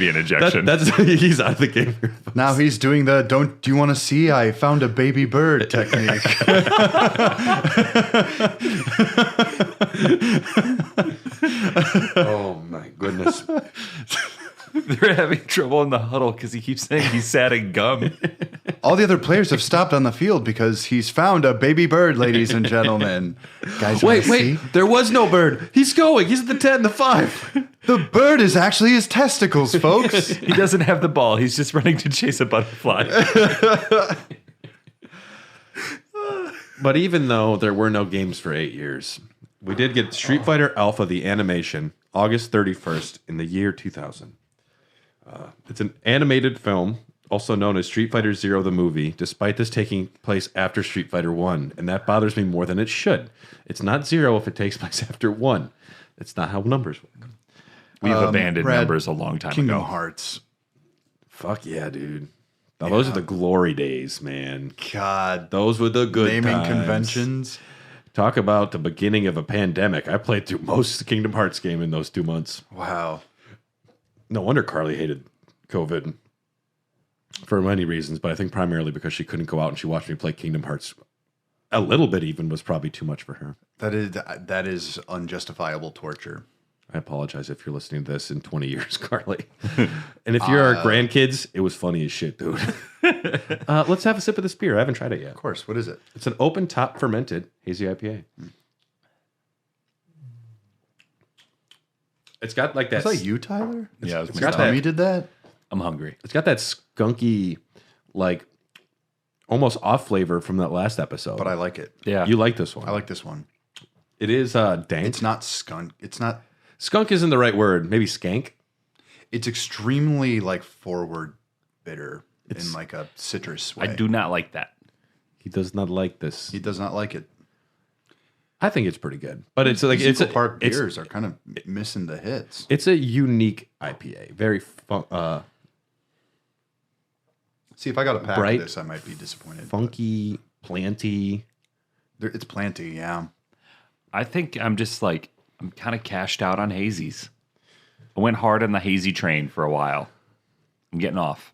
an ejection. He's out of the game. Now he's doing the do you want to see I found a baby bird technique. Oh my goodness. They're having trouble in the huddle because he keeps saying he's sad and gum. All the other players have stopped on the field because he's found a baby bird, ladies and gentlemen. Guys, Wait, wanna see? there was no bird. He's going. He's at the 10 and the 5. The bird is actually his testicles, folks. He doesn't have the ball. He's just running to chase a butterfly. But even though there were no games for 8 years, we did get Street Fighter Alpha, the animation, August 31st in the year 2000. It's an animated film, also known as Street Fighter Zero the movie, despite this taking place after Street Fighter 1. And that bothers me more than it should. It's not 0 if it takes place after 1. It's not how numbers work. We've abandoned Brad, numbers a long time Kingdom ago. Hearts. Fuck yeah, dude. Now, those are the glory days, man. God. Those were the good Naming times. conventions. Talk about the beginning of a pandemic. I played through most of the Kingdom Hearts game in those 2 months. Wow. No wonder Carly hated COVID for many reasons, but I think primarily because she couldn't go out and she watched me play Kingdom Hearts. A little bit even was probably too much for her. That is unjustifiable torture. I apologize if you're listening to this in 20 years, Carly. And if you're our grandkids, it was funny as shit, dude. Let's have a sip of this beer. I haven't tried it yet. Of course. What is it? It's an open top fermented hazy IPA. It's got like that. Is that you, Tyler? Yeah, it was got Tommy that. did that? I'm hungry. It's got that skunky, like almost off flavor from that last episode. But I like it. Yeah. You like this one? I like this one. It is dank. It's not skunk. It's not. Skunk isn't the right word. Maybe skank. It's extremely like forward bitter in like a citrus way. I do not like that. He does not like this. He does not like it. I think it's pretty good, but it's like These it's Eagle Park it's, beers are kind of missing the hits. it's a unique IPA. Very See, if I got a pack bright, of this, I might be disappointed. funky, planty. It's planty, yeah. I think I'm kind of cashed out on hazies. I went hard on the hazy train for a while. I'm getting off.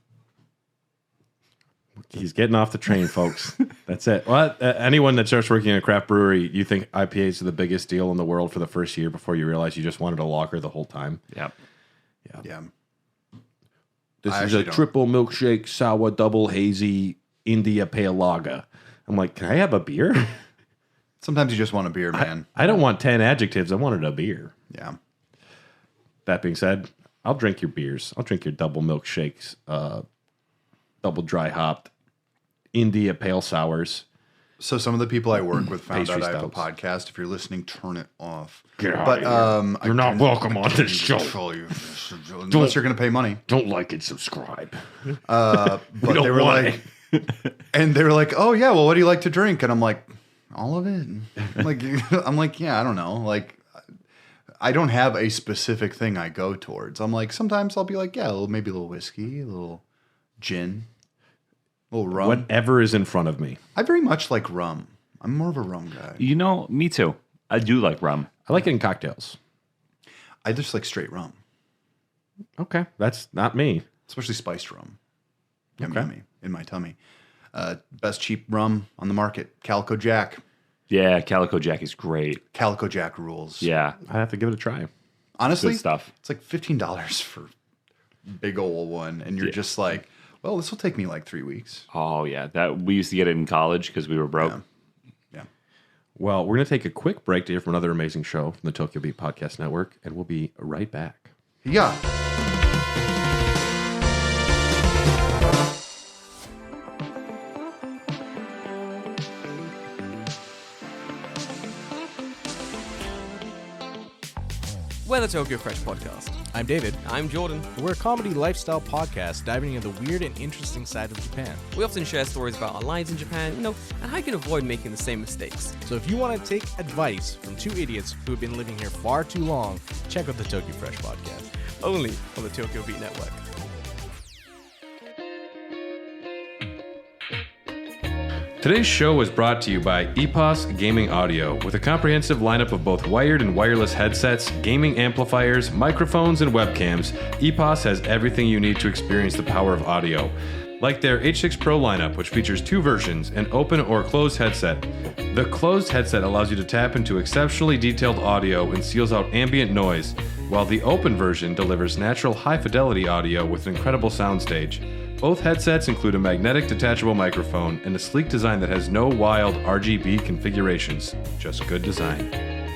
He's getting off the train, folks. That's it. Well, anyone that starts working in a craft brewery, you think IPAs are the biggest deal in the world for the first year before you realize you just wanted a lager the whole time. Yeah. This is a triple milkshake, sour, double hazy, India Pale Lager. I'm like, can I have a beer? Sometimes you just want a beer, man. I don't want 10 adjectives. I wanted a beer. Yeah. That being said, I'll drink your beers. I'll drink your double milkshakes, double dry hopped, India Pale Sours. So some of the people I work with found Pastry out I have a stouts. podcast. If you're listening, turn it off. Get out of here. You're not welcome on this show. Unless you're going to pay money. Don't like it, subscribe. But they were like, and they were like, oh yeah, well, what do you like to drink? And I'm like, all of it. I'm like, yeah, I don't know. Like, I don't have a specific thing I go towards. I'm like, sometimes I'll be like, yeah, maybe a little whiskey, a little gin, a little rum. Whatever is in front of me. I very much like rum. I'm more of a rum guy. You know, me too. I do like rum. I like it in cocktails. I just like straight rum, Okay, that's not me. especially spiced rum. Yummy, yummy in my tummy. Best cheap rum on the market, Calico Jack. Yeah, Calico Jack is great. Calico Jack rules. Yeah. I have to give it a try. Honestly, Good stuff. It's like $15 for big old one, and you're just like, well, this will take me like 3 weeks. Oh, yeah. That we used to get it in college because we were broke. Yeah. Well, we're going to take a quick break to hear from another amazing show from the Tokyo Beat Podcast Network, and we'll be right back. Yeah. We're the Tokyo Fresh Podcast. I'm David. I'm Jordan. We're a comedy lifestyle podcast diving into the weird and interesting side of Japan. We often share stories about our lives in Japan, and how you can avoid making the same mistakes. So if you want to take advice from two idiots who have been living here far too long, check out the Tokyo Fresh podcast. Only on the Tokyo Beat Network. Today's show is brought to you by EPOS Gaming Audio, with a comprehensive lineup of both wired and wireless headsets, gaming amplifiers, microphones, and webcams. EPOS has everything you need to experience the power of audio. Like their H6 Pro lineup, which features two versions, an open or closed headset. The closed headset allows you to tap into exceptionally detailed audio and seals out ambient noise, while the open version delivers natural high-fidelity audio with an incredible soundstage. Both headsets include a magnetic detachable microphone and a sleek design that has no wild RGB configurations, just good design.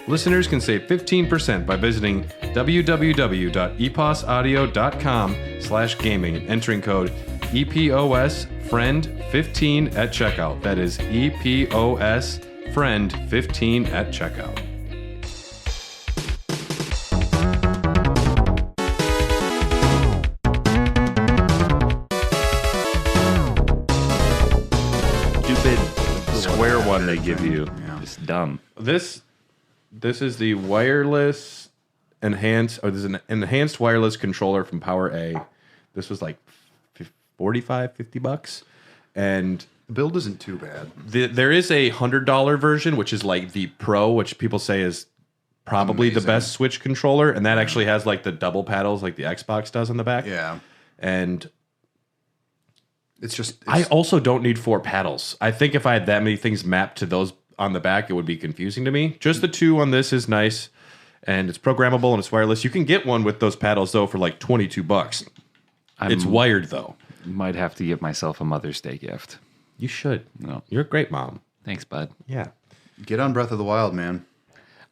Listeners can save 15% by visiting www.eposaudio.com/gaming and entering code EPOSFRIEND15 at checkout. That is EPOSFRIEND15 at checkout. Square one they give you. It's dumb. This is the wireless enhanced, or there's an enhanced wireless controller from Power A. This was like $50, and The build isn't too bad. there is a $100 version, which is like the Pro, which people say is probably the best Switch controller, and that actually has like the double paddles, like the Xbox does on the back. Yeah. And It's I also don't need 4 paddles. I think if I had that many things mapped to those on the back, it would be confusing to me. Just the 2 on this is nice, and it's programmable and it's wireless. You can get one with those paddles though for like $22. It's wired though. Might have to give myself a Mother's Day gift. You should. No. You're a great mom. Thanks, bud. Yeah. Get on Breath of the Wild, man.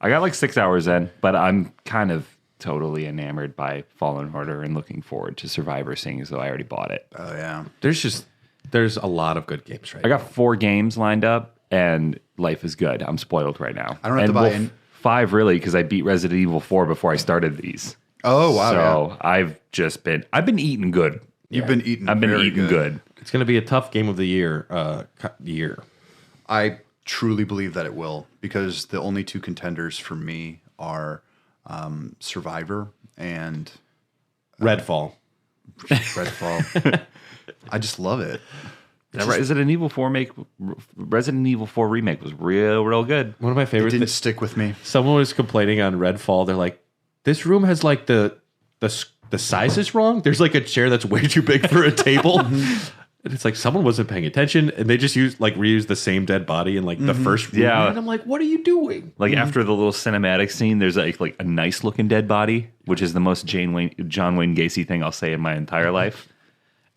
I got like 6 hours in, but I'm kind of totally enamored by Fallen Order and looking forward to Survivor, seeing as though I already bought it. Oh, yeah. There's a lot of good games right I got 4 games lined up, and life is good. I'm spoiled right now. I don't have to buy in. 5 really, because I beat Resident Evil 4 before I started these. Oh, wow. So I've been eating good. You've been eating I've been very eating good. It's going to be a tough game of the year. I truly believe that it will, because the only 2 contenders for me are Survivor and Redfall. Redfall. I just love it. Resident Evil 4 remake was real good. One of my It favorite didn't stick with me. Someone was complaining on Redfall. They're like, this room has like the size is wrong. There's like a chair that's way too big for a table. And it's like someone wasn't paying attention, and they just reused the same dead body in the first movie. Yeah. And I'm like, what are you doing? Like after the little cinematic scene, there's like a nice looking dead body, which is the most John Wayne Gacy thing I'll say in my entire life.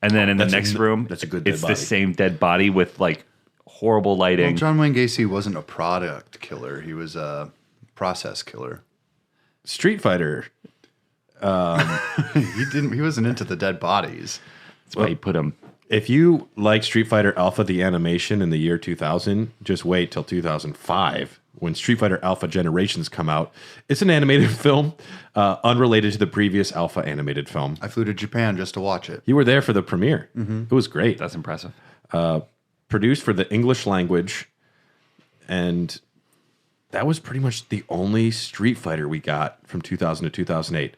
And then in the next room, that's a good dead it's body. the same dead body with like horrible lighting. Well, John Wayne Gacy wasn't a product killer. He was a process killer. Street Fighter. He wasn't into the dead bodies. That's why you put him. If you like Street Fighter Alpha, the animation in the year 2000, just wait till 2005 when Street Fighter Alpha Generations come out. It's an animated film unrelated to the previous Alpha animated film. I flew to Japan just to watch it. You were there for the premiere. It was great. That's impressive. Produced for the English language, and that was pretty much the only Street Fighter we got from 2000 to 2008.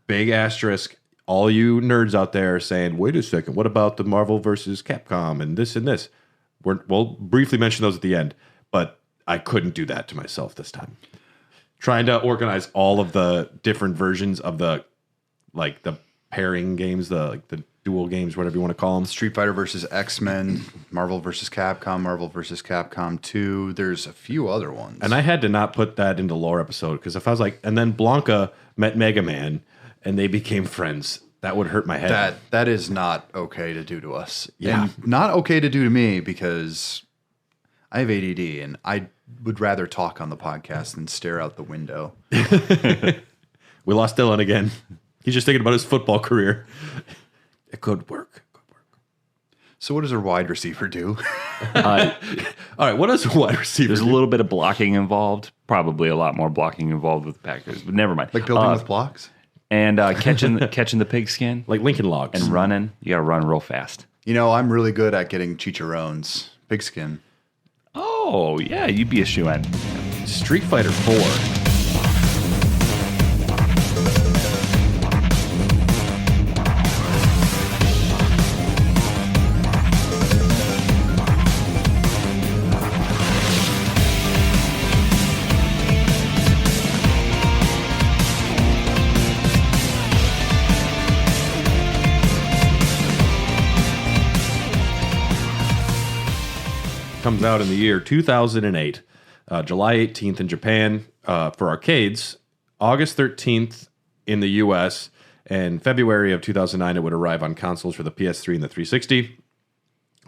Big asterisk. All you nerds out there saying, wait a second, what about the Marvel versus Capcom and this and this? We'll briefly mention those at the end, but I couldn't do that to myself this time. Trying to organize all of the different versions of the pairing games, the dual games, whatever you want to call them. Street Fighter versus X-Men, Marvel versus Capcom 2. There's a few other ones. And I had to not put that into lore episode because if I was like, and then Blanca met Mega Man and they became friends, that would hurt my head. That is not okay to do to us. Yeah. And not okay to do to me because I have ADD and I would rather talk on the podcast than stare out the window. We lost Dylan again. He's just thinking about his football career. It could work. So what does a wide receiver do? All right, what does a wide receiver There's a do? little bit of blocking involved. Probably a lot more blocking involved with the Packers, but never mind. Like building with blocks? And catching the pigskin Like Lincoln Logs. and running. You got to run real fast. You know, I'm really good at getting chicharrones. Pigskin. Oh yeah, you'd be a shoe-in. Street Fighter 4. Comes out in the year 2008, July 18th in Japan for arcades, August 13th in the US, and February of 2009 it would arrive on consoles for the PS3 and the 360.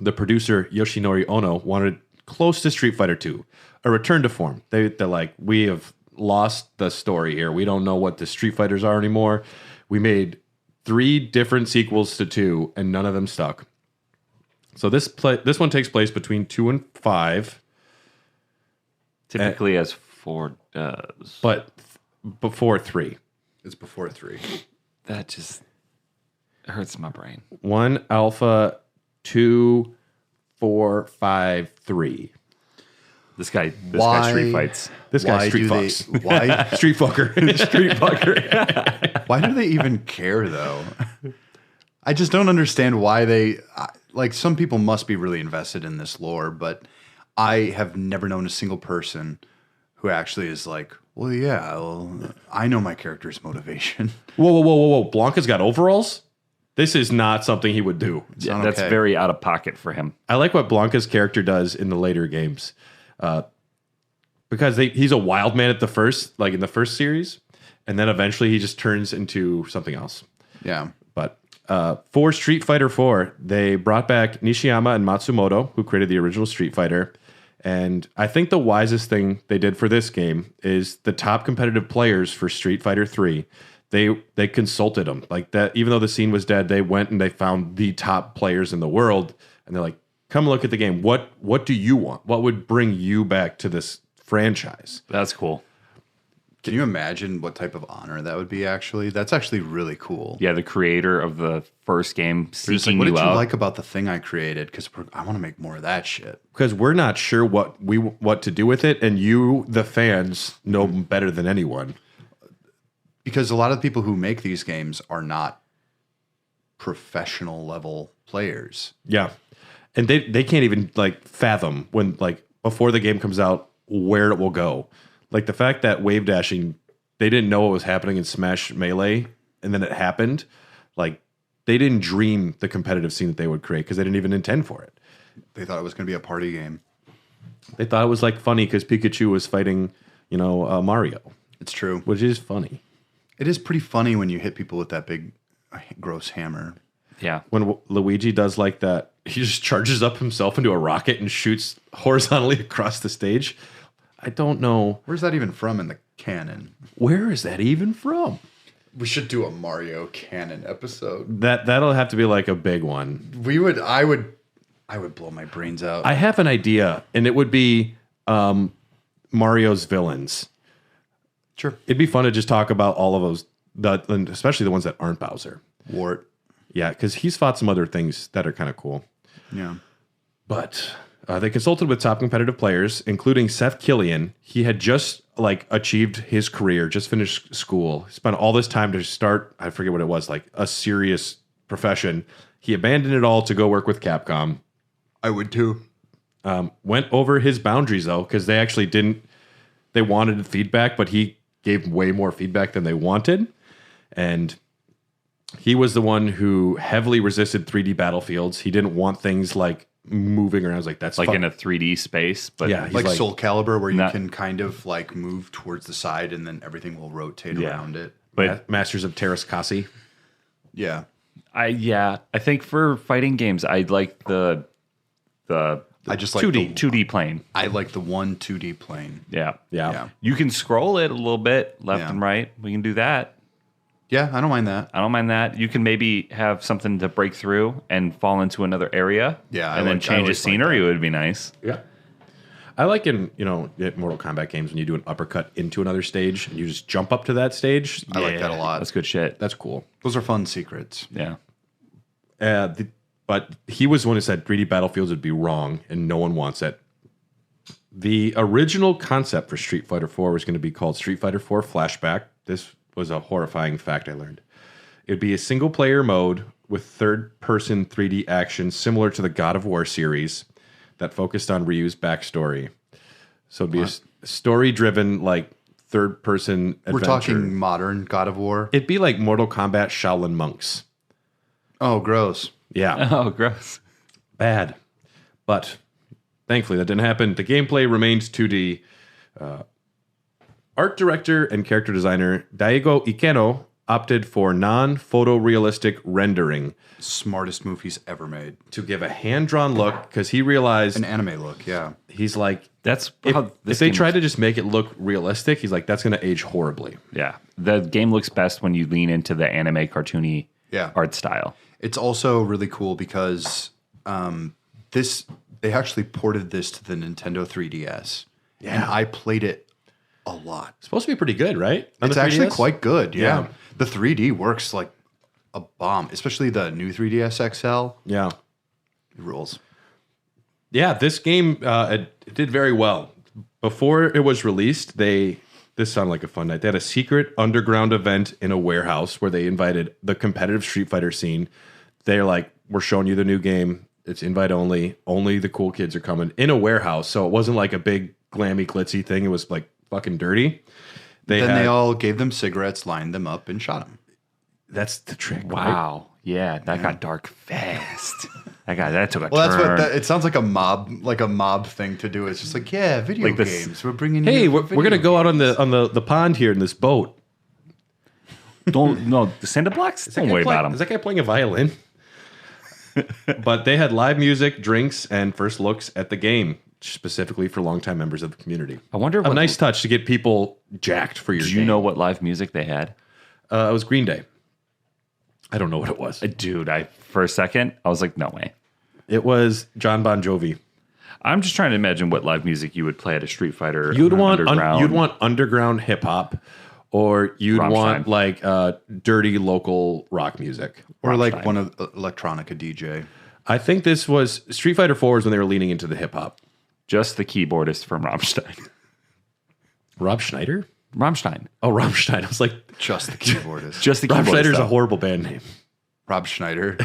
The producer Yoshinori Ono wanted close to Street Fighter 2, a return to form. They're like, we have lost the story here. We don't know what the Street Fighters are anymore. We made 3 different sequels to 2, and none of them stuck. So this one takes place between 2 and 5, Typically, as 4 does. but before 3. It's before 3. That just hurts my brain. 1 alpha, 2, 4, 5, 3. This guy Why? street fights. This Why guy's street do they- fucks. why Street fucker. Street fucker. why do they even care though? I just don't understand why they like some people must be really invested in this lore, but I have never known a single person who actually is like, well, yeah, I know my character's motivation. Whoa. Blanca's got overalls? This is not something he would do. Yeah, not that's okay. very out of pocket for him. I like what Blanca's character does in the later games. Because he's a wild man in the first series, and then eventually he just turns into something else. Yeah. But for Street Fighter 4, they brought back Nishiyama and Matsumoto, who created the original Street Fighter. And I think the wisest thing they did for this game is the top competitive players for Street Fighter 3. They consulted them like that. Even though the scene was dead, they went and they found the top players in the world, and they're like, "Come look at the game. What do you want? What would bring you back to this franchise?" That's cool. Can you imagine what type of honor that would be actually? That's actually really cool. Yeah, the creator of the first game They're just like, seeking what you did you out. like about the thing I created? Because I want to make more of that shit. Because we're not sure what to do with it, and you, the fans, know better than anyone. Because a lot of the people who make these games are not professional level players. Yeah, and they can't even like fathom when before the game comes out where it will go. Like the fact that wave dashing, they didn't know what was happening in Smash Melee, and then it happened. Like they didn't dream the competitive scene that they would create because they didn't even intend for it. They thought it was going to be a party game. They thought it was like funny because Pikachu was fighting, Mario, It's true. which is funny. It is pretty funny when you hit people with that big, gross hammer. Yeah. When Luigi does like that, he just charges up himself into a rocket and shoots horizontally across the stage. I don't know. Where's that even from in the canon? Where is that even from? We should do a Mario canon episode. That'll have to be like a big one. I would blow my brains out. I have an idea, and it would be Mario's villains. Sure. It'd be fun to just talk about all of those, and especially the ones that aren't Bowser. Wart. Yeah, because he's fought some other things that are kind of cool. Yeah. But they consulted with top competitive players, including Seth Killian. He had just achieved his career, just finished school, spent all this time to start, I forget what it was, like a serious profession. He abandoned it all to go work with Capcom. I would too. Went over his boundaries though, because they actually didn't. They wanted feedback, but he gave way more feedback than they wanted, and he was the one who heavily resisted 3D battlefields. He didn't want things like moving around. I was like, that's like in a 3D space, but Yeah, he's Like like- Soul Calibur, where you Not- can kind of like move towards the side and then everything will rotate around it. but Masters of Terrascasi. Yeah. I think for fighting games, I like the I just like 2D plane. I like the 2D plane. Yeah. Yeah. You can scroll it a little bit left Yeah. and right. We can do that. Yeah, I don't mind that. I don't mind that. You can maybe have something to break through and fall into another area. Yeah, I and then like- I change the always like scenery that. would be nice. Yeah. I like in, Mortal Kombat games when you do an uppercut into another stage and you just jump up to that stage. I like that a lot. That's good shit. That's cool. Those are fun secrets. Yeah. But he was the one who said 3D battlefields would be wrong and no one wants it. The original concept for Street Fighter 4 was going to be called Street Fighter 4 Flashback. This was a horrifying fact I learned. It would be a single player mode with third person 3D action similar to the God of War series that focused on Ryu's backstory. So it'd be a story driven, like third person adventure. We're talking modern God of War. It'd be like Mortal Kombat Shaolin Monks. Oh, gross. Yeah. Oh, gross. Bad. But thankfully that didn't happen. The gameplay remains 2D. Art director and character designer Daigo Ikeno opted for non-photorealistic rendering Smartest move he's ever made. to give a hand-drawn look because he realized An anime look, yeah. he's like, That's if, how this if they game- try to just make it look realistic, he's like, that's going to age horribly. Yeah. The game looks best when you lean into the anime cartoony Yeah. art style. It's also really cool because they actually ported this to the Nintendo 3DS. Yeah. And I played it a lot. It's supposed to be pretty good, right? On It's the actually 3DS? quite good. Yeah. Yeah. The 3D works like a bomb, especially the new 3DS XL. Yeah. It rules. Yeah, this game it did very well. Before it was released, this sounded like a fun night. They had a secret underground event in a warehouse where they invited the competitive Street Fighter scene. They're like, we're showing you the new game. It's invite only. Only the cool kids are coming in a warehouse. So it wasn't like a big glammy glitzy thing. It was like fucking dirty. They all gave them cigarettes, lined them up, and shot them. That's the trick. right? Wow. Yeah, that got dark fast. that took a Well, that's turn. what it sounds like a mob thing to do. It's just like, yeah, video Like this- games. We're bringing. Hey, you we're video gonna go out on games. the pond here in this boat. No, the Santa Blocks? Don't worry about Is them. that guy playing a violin? But they had live music, drinks, and first looks at the game, specifically for longtime members of the community. I wonder A what nice touch to get people jacked for your Did game. you know what live music they had? It was Green Day. I don't know what it was. Dude, for a second, I was like, no way. It was John Bon Jovi. I'm just trying to imagine what live music you would play at a Street Fighter. You'd want underground. underground hip hop, or you'd Rammstein. want like dirty local rock music. or like Rammstein. one of electronica DJ. I think this was Street Fighter 4 is when they were leaning into the hip hop. just the keyboardist from Rammstein. Rob Schneider? Rammstein. Oh, Rammstein. I was like, Just the keyboardist. Just the Rob keyboardist. Schneider's a though. horrible band name. Rob Schneider.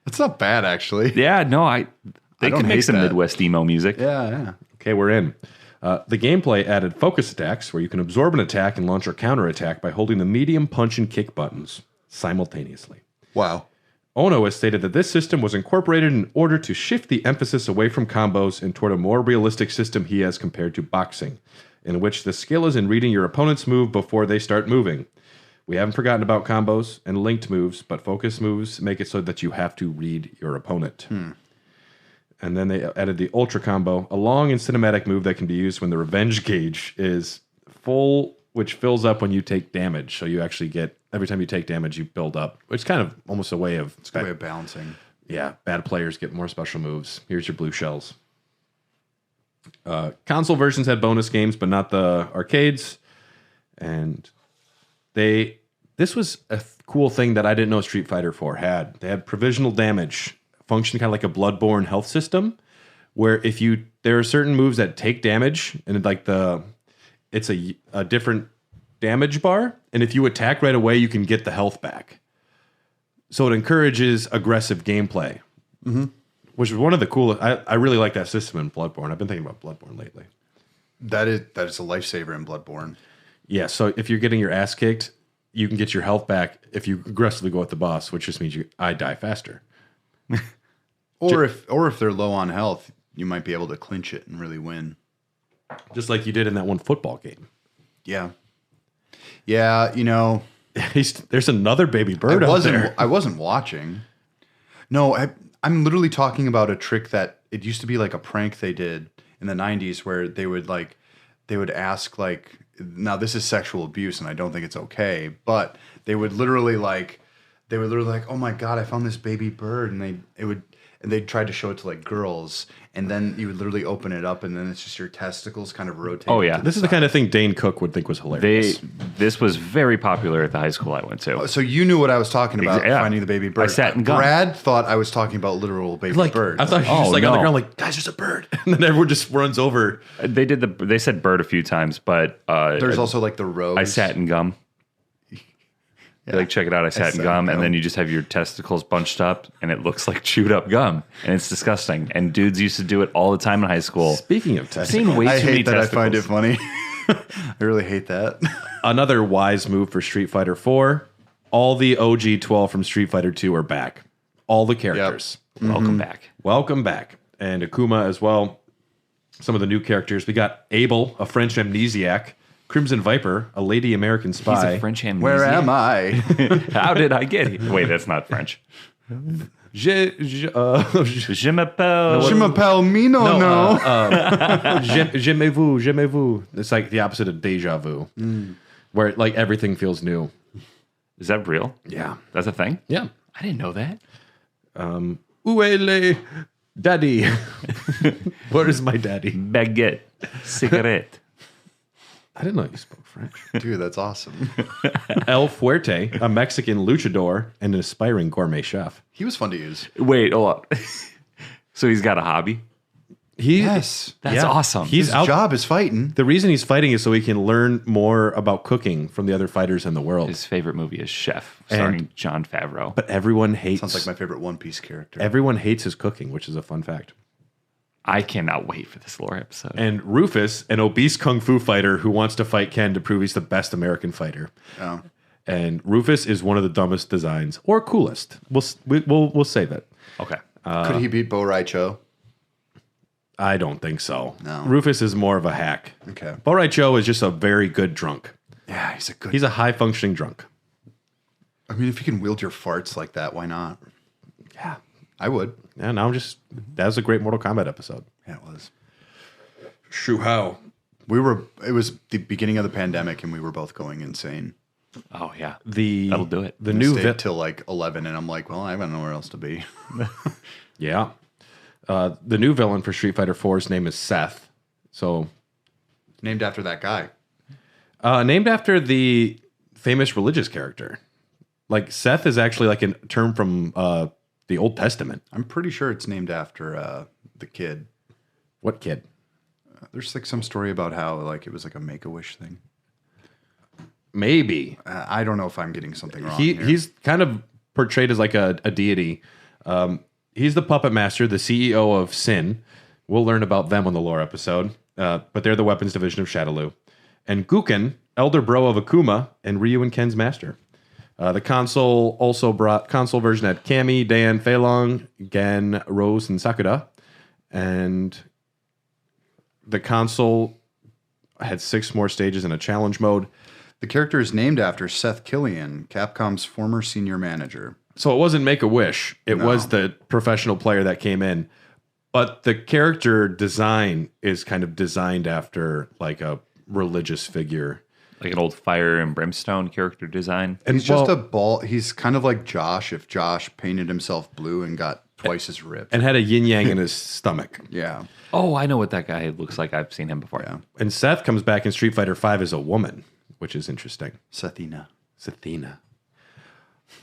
It's not bad, actually. Yeah, no, they don't could make hate some that. Midwest emo music. Yeah. Okay, we're in. The gameplay added focus attacks where you can absorb an attack and launch or counter attack by holding the medium punch and kick buttons. simultaneously. Wow. Ono has stated that this system was incorporated in order to shift the emphasis away from combos and toward a more realistic system he has compared to boxing, in which the skill is in reading your opponent's move before they start moving. We haven't forgotten about combos and linked moves, but focus moves make it so that you have to read your opponent. And then they added the Ultra Combo, a long and cinematic move that can be used when the revenge gauge is full, which fills up when you take damage. So you actually get, every time you take damage, you build up. It's kind of almost a way of... It's a way of balancing. Yeah, bad players get more special moves. Here's your blue shells. Console versions had bonus games, but not the arcades. And this was a cool thing that I didn't know Street Fighter 4 had. They had provisional damage, functioned kind of like a Bloodborne health system, where there are certain moves that take damage, and it's a different damage bar, and if you attack right away, you can get the health back. So it encourages aggressive gameplay, which is one of the coolest. I really like that system in Bloodborne. I've been thinking about Bloodborne lately. That is a lifesaver in Bloodborne. Yeah, so if you're getting your ass kicked, you can get your health back if you aggressively go at the boss, which just means I die faster. Or if they're low on health, you might be able to clinch it and really win. Just like you did in that one football game. Yeah. Yeah, you know. There's another baby bird out there. I wasn't watching. No, I'm literally talking about a trick that it used to be like a prank they did in the 90s where they would ask like, now this is sexual abuse and I don't think it's okay, but they would literally like, oh my God, I found this baby bird, and they'd try to show it to like girls, and then you would literally open it up, and then it's just your testicles kind of rotating. Oh yeah, this is the kind of thing Dane Cook would think was hilarious. This was very popular at the high school I went to. So you knew what I was talking about, Yeah. finding the baby bird. I sat in gum. Brad thought I was talking about literal baby birds. I thought he was just Oh, like on the no. ground, like, guys, there's a bird, and then everyone just runs over. They said bird a few times, but There's also like the rose. I sat in gum. Like, check it out. I sat in gum, and then you just have your testicles bunched up, and it looks like chewed up gum, and it's disgusting. And dudes used to do it all the time in high school. Speaking of I've seen testicles, way I too many hate that. testicles. I find it funny. I really hate that. another wise move for Street Fighter 4. All the OG 12 from Street Fighter 2 are back. All the characters. Welcome back. Welcome back. And Akuma as well. Some of the new characters. We got Abel, a French amnesiac. Crimson Viper, a lady American spy. He's a French amnesia. Where am I? How did I get here? Wait, that's not French. Je m'appelle. Je m'appelle Mino. J'aimez vous. It's like the opposite of deja vu, where like everything feels new. Is that real? Yeah. That's a thing? Yeah. I didn't know that. Où est le daddy? Where is my daddy? Baguette. Cigarette. I didn't know you spoke French. Dude, that's awesome. El Fuerte, a Mexican luchador and an aspiring gourmet chef. He was fun to use. Wait, hold up. So he's got a hobby? Yes. That's awesome. He's His out. job is fighting. The reason he's fighting is so he can learn more about cooking from the other fighters in the world. His favorite movie is Chef, starring John Favreau. But everyone hates. Sounds like my favorite One Piece character. Everyone hates his cooking, which is a fun fact. I cannot wait for this lore episode. And Rufus, an obese kung fu fighter who wants to fight Ken to prove he's the best American fighter. Oh. And Rufus is one of the dumbest designs, or coolest. We'll save it. Okay. Could he beat Bo Rai Cho? I don't think so. No. Rufus is more of a hack. Okay. Bo Rai Cho is just a very good drunk. Yeah, He's a high functioning drunk. I mean, if you can wield your farts like that, why not? Yeah. I would. And that was a great Mortal Kombat episode. Yeah, it was. Shoo how. It was the beginning of the pandemic, and we were both going insane. Oh, yeah. That'll do it. The I new stayed till like 11, and I'm like, well, I have nowhere else to be. Yeah. The new villain for Street Fighter 4's name is Seth. So Named after that guy. named after the famous religious character. Like Seth is actually like a term from the Old Testament. I'm pretty sure it's named after the kid. What kid? There's like some story about how like it was like a Make-A-Wish thing. Maybe. I don't know if I'm getting something wrong. here. He's kind of portrayed as like a deity. He's the puppet master, the CEO of Sin. We'll learn about them on the lore episode. But they're the weapons division of Shadaloo. And Guken, elder bro of Akuma, and Ryu and Ken's master. The console also brought console version had Cammy, Dan, Fei Long, Gen, Rose, and Sakura. And the console had 6 more stages in a challenge mode. The character is named after Seth Killian, Capcom's former senior manager. So it wasn't Make-A-Wish. It was the professional player that came in. But the character design is kind of designed after like a religious figure. Like an old Fire and Brimstone character design. And he's just a ball. He's kind of like Josh if Josh painted himself blue and got twice as ripped. And had a yin-yang in his stomach. Yeah. Oh, I know what that guy looks like. I've seen him before. Yeah. And Seth comes back in Street Fighter V as a woman, which is interesting. Sethina.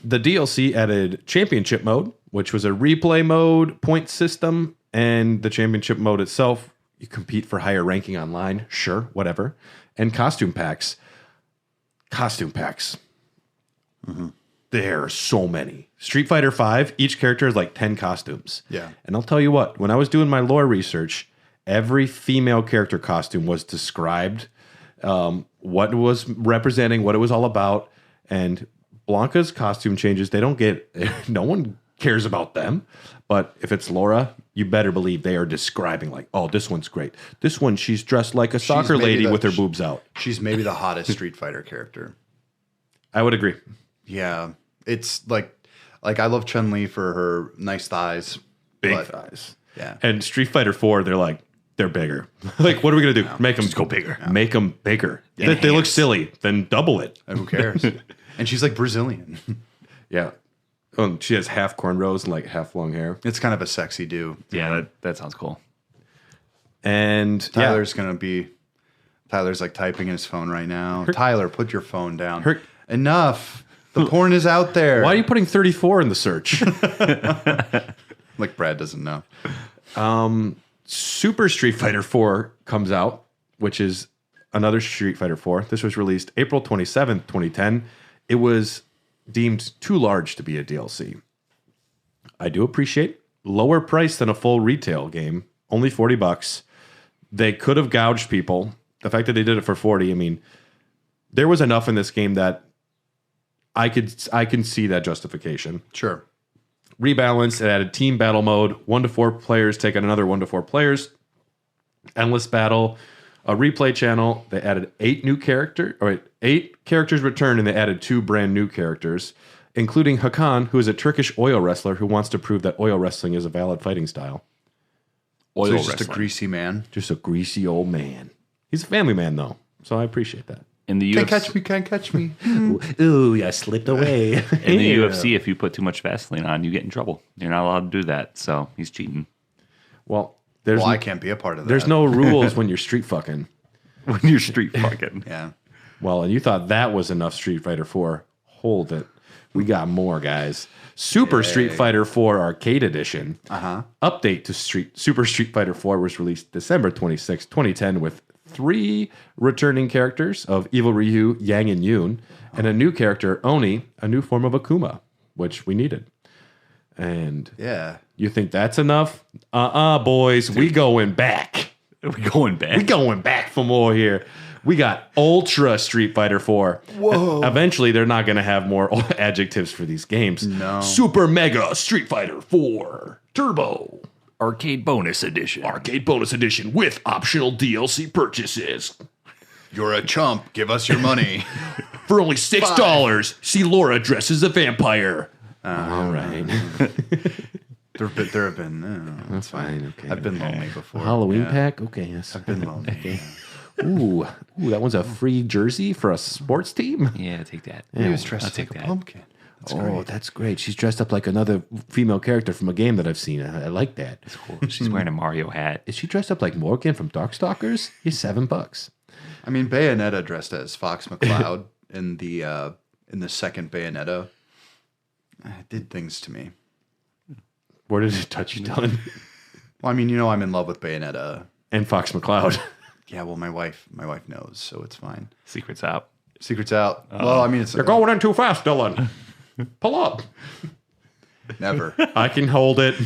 The DLC added Championship Mode, which was a replay mode, point system, and the Championship Mode itself, you compete for higher ranking online, sure, whatever, and costume packs. Mm-hmm. There are so many. Street Fighter V, each character is like 10 costumes. Yeah. And I'll tell you what, when I was doing my lore research, every female character costume was described, what it was representing, what it was all about, and Blanca's costume changes, they don't get, no one cares about them. But if it's Laura, you better believe they are describing like, oh, this one's great. This one, she's dressed like a soccer lady with her boobs out. She's maybe the hottest Street Fighter character. I would agree. Yeah. It's like I love Chun-Li for her nice thighs. Big thighs. Yeah. And Street Fighter 4, they're bigger. Like, what are we going to do? Make them go bigger. Yeah. Make them bigger. They look silly. Then double it. Who cares? And she's like Brazilian. Yeah. Oh, she has half cornrows and like half long hair. It's kind of a sexy do. Yeah, that sounds cool. And Tyler's like typing in his phone right now. Tyler, put your phone down. Enough. The porn is out there. Why are you putting 34 in the search? Like Brad doesn't know. Super Street Fighter 4 comes out, which is another Street Fighter 4. This was released April 27th, 2010. It was deemed too large to be a DLC. I do appreciate lower price than a full retail game, only $40. They could have gouged people. The fact that they did it for 40, I mean, there was enough in this game that I can see that justification. Sure. Rebalanced, it added team battle mode, 1 to 4 players take on another 1 to 4 players. Endless battle, a replay channel. They added 8 characters returned, and they added 2 brand new characters, including Hakan, who is a Turkish oil wrestler who wants to prove that oil wrestling is a valid fighting style. So he's just a greasy man. Just a greasy old man. He's a family man, though, so I appreciate that. In the UFC, Can't catch me. Ooh, I slipped away. In the UFC, if you put too much Vaseline on, you get in trouble. You're not allowed to do that, so he's cheating. Well, I can't be a part of that. There's no rules when you're street fucking. When you're street fucking. Yeah. Well, and you thought that was enough Street Fighter 4. Hold it. We got more, guys. Super Street Fighter 4 Arcade Edition. Update to Super Street Fighter 4 was released December 26, 2010 with 3 returning characters of Evil Ryu, Yang, and Yoon, and a new character, Oni, a new form of Akuma, which we needed. And yeah, you think that's enough? Boys, we going back. We going back for more here. We got Ultra Street Fighter 4. Whoa. Eventually, they're not going to have more adjectives for these games. No. Super Mega Street Fighter 4 Turbo. Arcade Bonus Edition. Arcade Bonus Edition with optional DLC purchases. You're a chump. Give us your money. For only $6, see Laura dressed as a vampire. All right. There have been. No, that's fine. Okay. I've been lonely before. Halloween pack? Okay, yes. I've been lonely. Okay. Ooh, that one's a free jersey for a sports team? Yeah, take that. He was dressed I'll like take a that. pumpkin. That's great. She's dressed up like another female character from a game that I've seen. I like that. That's cool. She's wearing a Mario hat. Is she dressed up like Morgan from Darkstalkers? He's $7. I mean, Bayonetta dressed as Fox McCloud in the second Bayonetta. It did things to me. Where did it touch you, Dylan? Well, I mean, I'm in love with Bayonetta. And Fox McCloud. Yeah, well, my wife knows, so it's fine. Secret's out. Secret's out. Well, I mean, it's You're going in too fast, Dylan. Pull up. never. I can hold it.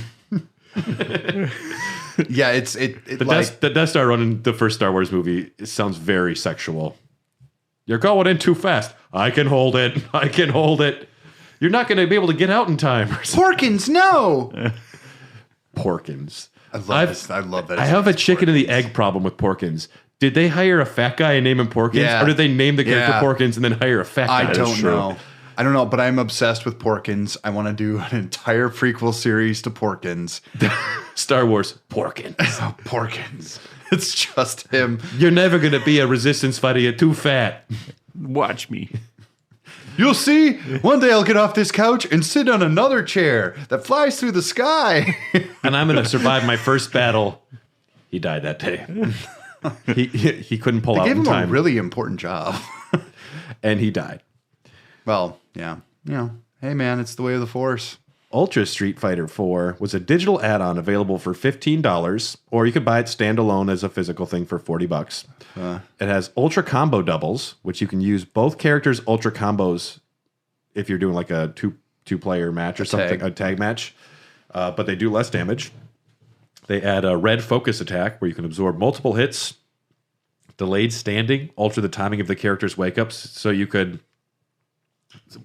Yeah, The Death Star run in the first Star Wars movie, it sounds very sexual. You're going in too fast. I can hold it. I can hold it. You're not going to be able to get out in time. Porkins, no. Porkins. I love this. I love that. I have a chicken and the egg problem with Porkins. Did they hire a fat guy and name him Porkins? Yeah. Or did they name the character Yeah. Porkins and then hire a fat guy? I don't know. I don't know, but I'm obsessed with Porkins. I want to do an entire prequel series to Porkins. Star Wars, Porkins. Porkins. It's just him. You're never going to be a resistance fighter. You're too fat. Watch me. You'll see. One day I'll get off this couch and sit on another chair that flies through the sky. And I'm going to survive my first battle. He died that day. He couldn't pull They out gave in him time. a really important job. And he died. Well, yeah. You know, hey man, it's the way of the Force. Ultra Street Fighter 4 was a digital add-on available for $15, or you could buy it standalone as a physical thing for $40. It has Ultra Combo doubles, which you can use both characters' Ultra Combos if you're doing like a two-player match or something, a tag match. But they do less damage. They add a red focus attack where you can absorb multiple hits. Delayed standing, alter the timing of the character's wake-ups so you could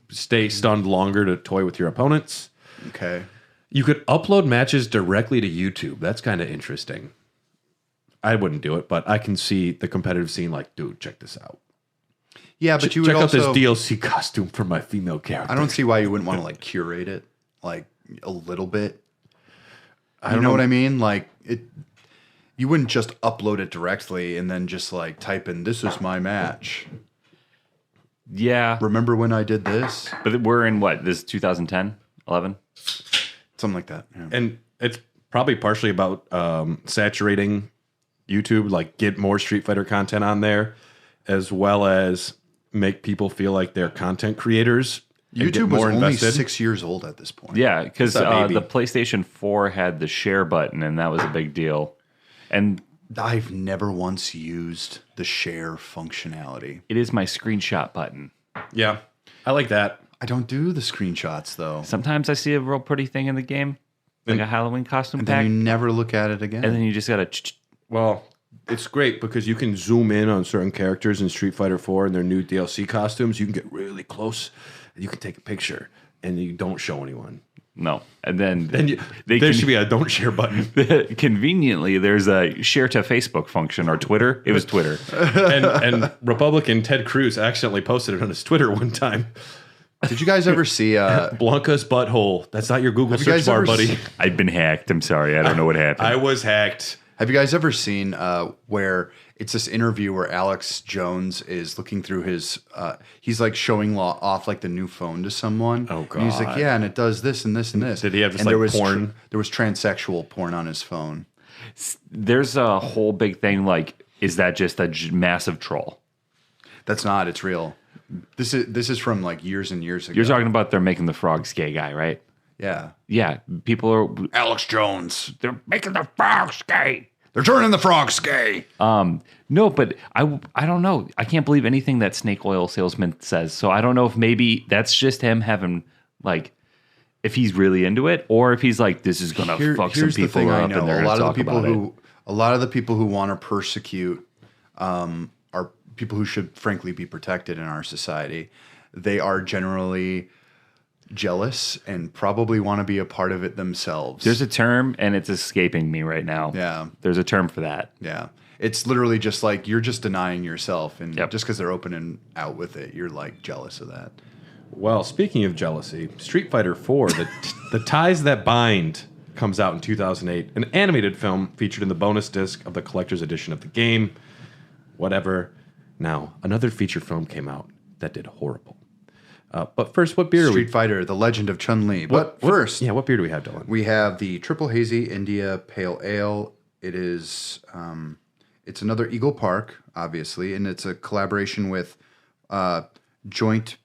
stay stunned longer to toy with your opponents. Okay. You could upload matches directly to YouTube. That's kind of interesting. I wouldn't do it, but I can see the competitive scene like, dude, check this out. Yeah, but you would check also out this DLC costume for my female character. I don't see why you wouldn't want to like curate it like a little bit. I You don't know what I mean? Like it you wouldn't just upload it directly and then just like type in this is my match. Yeah. Remember when I did this? But we're in what? This is 2010? 11? Something like that. Yeah. And it's probably partially about saturating YouTube, like get more Street Fighter content on there, as well as make people feel like they're content creators. And get YouTube was more only invested. 6 years old at this point. Yeah, because What's up, baby? the PlayStation 4 had the share button, and that was a big deal. And I've never once used the share functionality. it is my screenshot button. Yeah, I like that. I don't do the screenshots though. Sometimes I see a real pretty thing in the game, like a Halloween costume And pack, then you never look at it again. and then you just gotta. Well, it's great because you can zoom in on certain characters in Street Fighter 4 and their new DLC costumes. You can get really close and you can take a picture and you don't show anyone. No, and then There should be a don't share button. conveniently, there's a share to Facebook function or Twitter. It was Twitter. and Republican Ted Cruz accidentally posted it on his Twitter one time. Did you guys ever see Blanca's butthole. That's not your Google you search guys bar, ever buddy. I've been hacked. I'm sorry. I don't know what happened. I was hacked. Have you guys ever seen where it's this interview where Alex Jones is looking through his he's like showing off like the new phone to someone. Oh, And he's like, God. yeah, and it does this and this and this. Did he have just, and like, there was porn? there was transsexual porn on his phone. There's a whole big thing like, is that just a massive troll? That's not. It's real. This is from like years and years ago. You're talking about they're making the frogs gay guy, right? Yeah. Yeah, people are. Alex Jones. They're making the frogs gay. They're turning the frogs gay. No, but I don't know. I can't believe anything that snake oil salesman says. So I don't know if maybe that's just him having like, if he's really into it, or if he's like, this is gonna fuck some Here's the people thing up, I know. and they're A gonna lot of talk the people about it. who a lot of the people who want to persecute are people who should frankly be protected in our society. They are generally jealous and probably want to be a part of it themselves. There's a term, and it's escaping me right now. Yeah. There's a term for that. Yeah. It's literally just like you're just denying yourself, and Yep. just because they're open and out with it, you're like jealous of that. Well, speaking of jealousy, Street Fighter 4, The Ties That Bind, comes out in 2008. An animated film featured in the bonus disc of the collector's edition of the game. Whatever. Now, another feature film came out that did horrible. But first, what beer are we... Street Fighter: The Legend of Chun-Li. But first, Yeah, what beer do we have, Dylan? we have the Triple Hazy India Pale Ale. It is, it's another Eagle Park, obviously, and it's a collaboration with Joint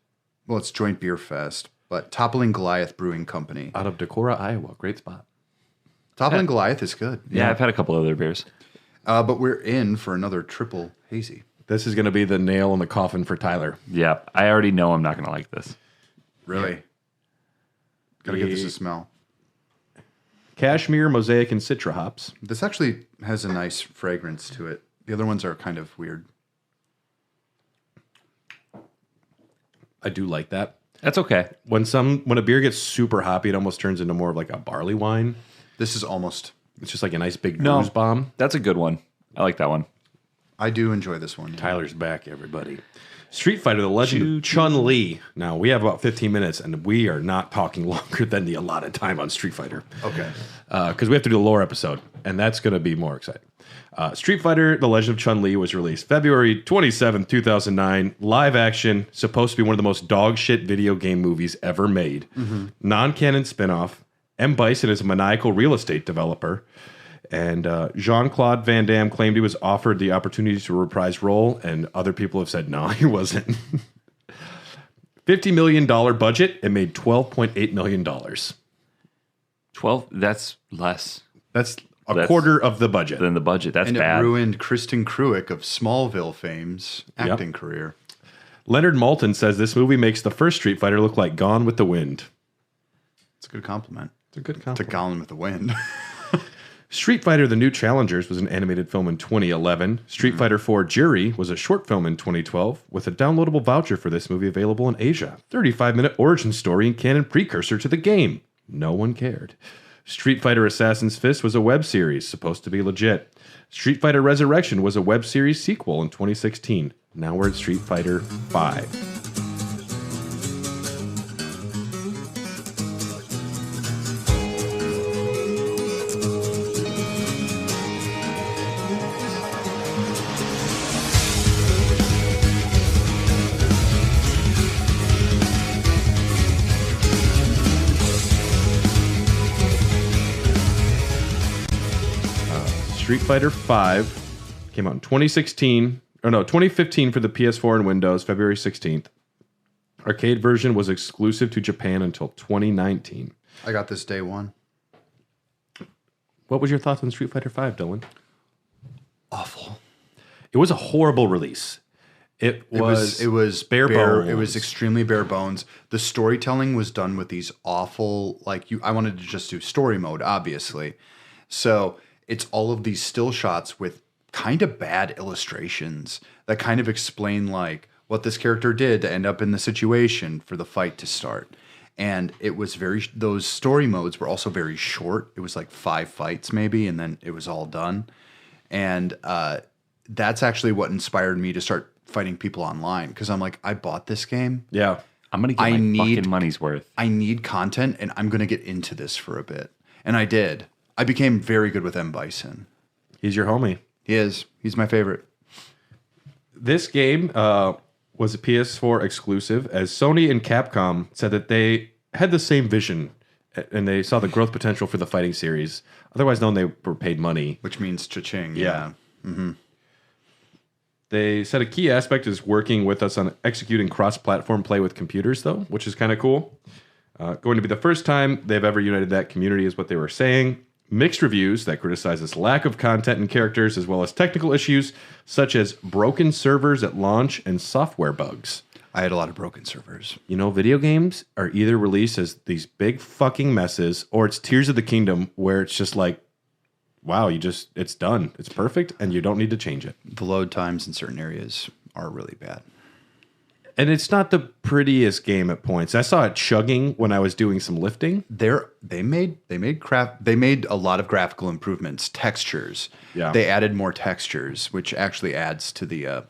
Beer Fest, but Toppling Goliath Brewing Company. Out of Decorah, Iowa. Great spot. Toppling Goliath is good. Yeah, I've had a couple other beers. But we're in for another Triple Hazy. This is going to be the nail in the coffin for Tyler. Yeah, I already know I'm not going to like this. Really? Gotta give this a smell. Cashmere, Mosaic, and Citra hops. This actually has a nice fragrance to it. The other ones are kind of weird. I do like that. That's okay. When a beer gets super hoppy, it almost turns into more of like a barley wine. This is almost. It's just like a nice big booze bomb. That's a good one. I like that one. I do enjoy this one. Tyler's back, everybody. Street Fighter: The Legend of Chun-Li. Now, we have about 15 minutes, and we are not talking longer than the allotted time on Street Fighter. Okay. Because we have to do a lore episode, and that's going to be more exciting. Street Fighter: The Legend of Chun-Li was released February 27, 2009. Live action, supposed to be one of the most dog shit video game movies ever made. Non-canon spinoff. M. Bison is a maniacal real estate developer. And Jean-Claude Van Damme claimed he was offered the opportunity to reprise role, and other people have said, no, he wasn't. $50 million budget, it made $12.8 million. 12, that's less That's a quarter of the budget. than the budget. That's And bad. it ruined Kristen Cruick of Smallville fame's acting career. Leonard Maltin says this movie makes the first Street Fighter look like Gone with the Wind. It's a good compliment. It's a good To compliment. Gone with the Wind. Street Fighter: The New Challengers was an animated film in 2011. Street Fighter 4 Jury was a short film in 2012 with a downloadable voucher for this movie available in Asia. 35-minute origin story and canon precursor to the game. No one cared. Street Fighter Assassin's Fist was a web series, supposed to be legit. Street Fighter Resurrection was a web series sequel in 2016. Now we're at Street Fighter 5. Street Fighter 5 came out in 2016, 2015 for the PS4 and Windows, February 16th. Arcade version was exclusive to Japan until 2019. I got this day one. What was your thoughts on Street Fighter 5, Dylan? Awful. It was a horrible release. It was bare bones. It was extremely bare bones. The storytelling was done with these awful, I wanted to just do story mode, obviously. So it's all of these still shots with kind of bad illustrations that kind of explain what this character did to end up in the situation for the fight to start. And it was those story modes were also very short. It was like 5 fights maybe, and then it was all done. And that's actually what inspired me to start fighting people online, because I'm like, I bought this game. Yeah. I'm going to get my fucking money's worth. I need content, and I'm going to get into this for a bit. And I did. I became very good with M. Bison. He's your homie. He is. He's my favorite. This game was a PS4 exclusive, as Sony and Capcom said that they had the same vision and they saw the growth potential for the fighting series. Otherwise known, they were paid money. Which means cha-ching. Yeah. They said a key aspect is working with us on executing cross-platform play with computers, though, which is kind of cool. Going to be the first time they've ever united that community is what they were saying. Mixed reviews that criticize this lack of content and characters, as well as technical issues such as broken servers at launch and software bugs. I had a lot of broken servers. You know, video games are either released as these big fucking messes, or it's Tears of the Kingdom, where it's just like, wow, it's done. It's perfect, and you don't need to change it. The load times in certain areas are really bad. And it's not the prettiest game at points. I saw it chugging when I was doing some lifting. They made a lot of graphical improvements, textures. Yeah. They added more textures, which actually adds to the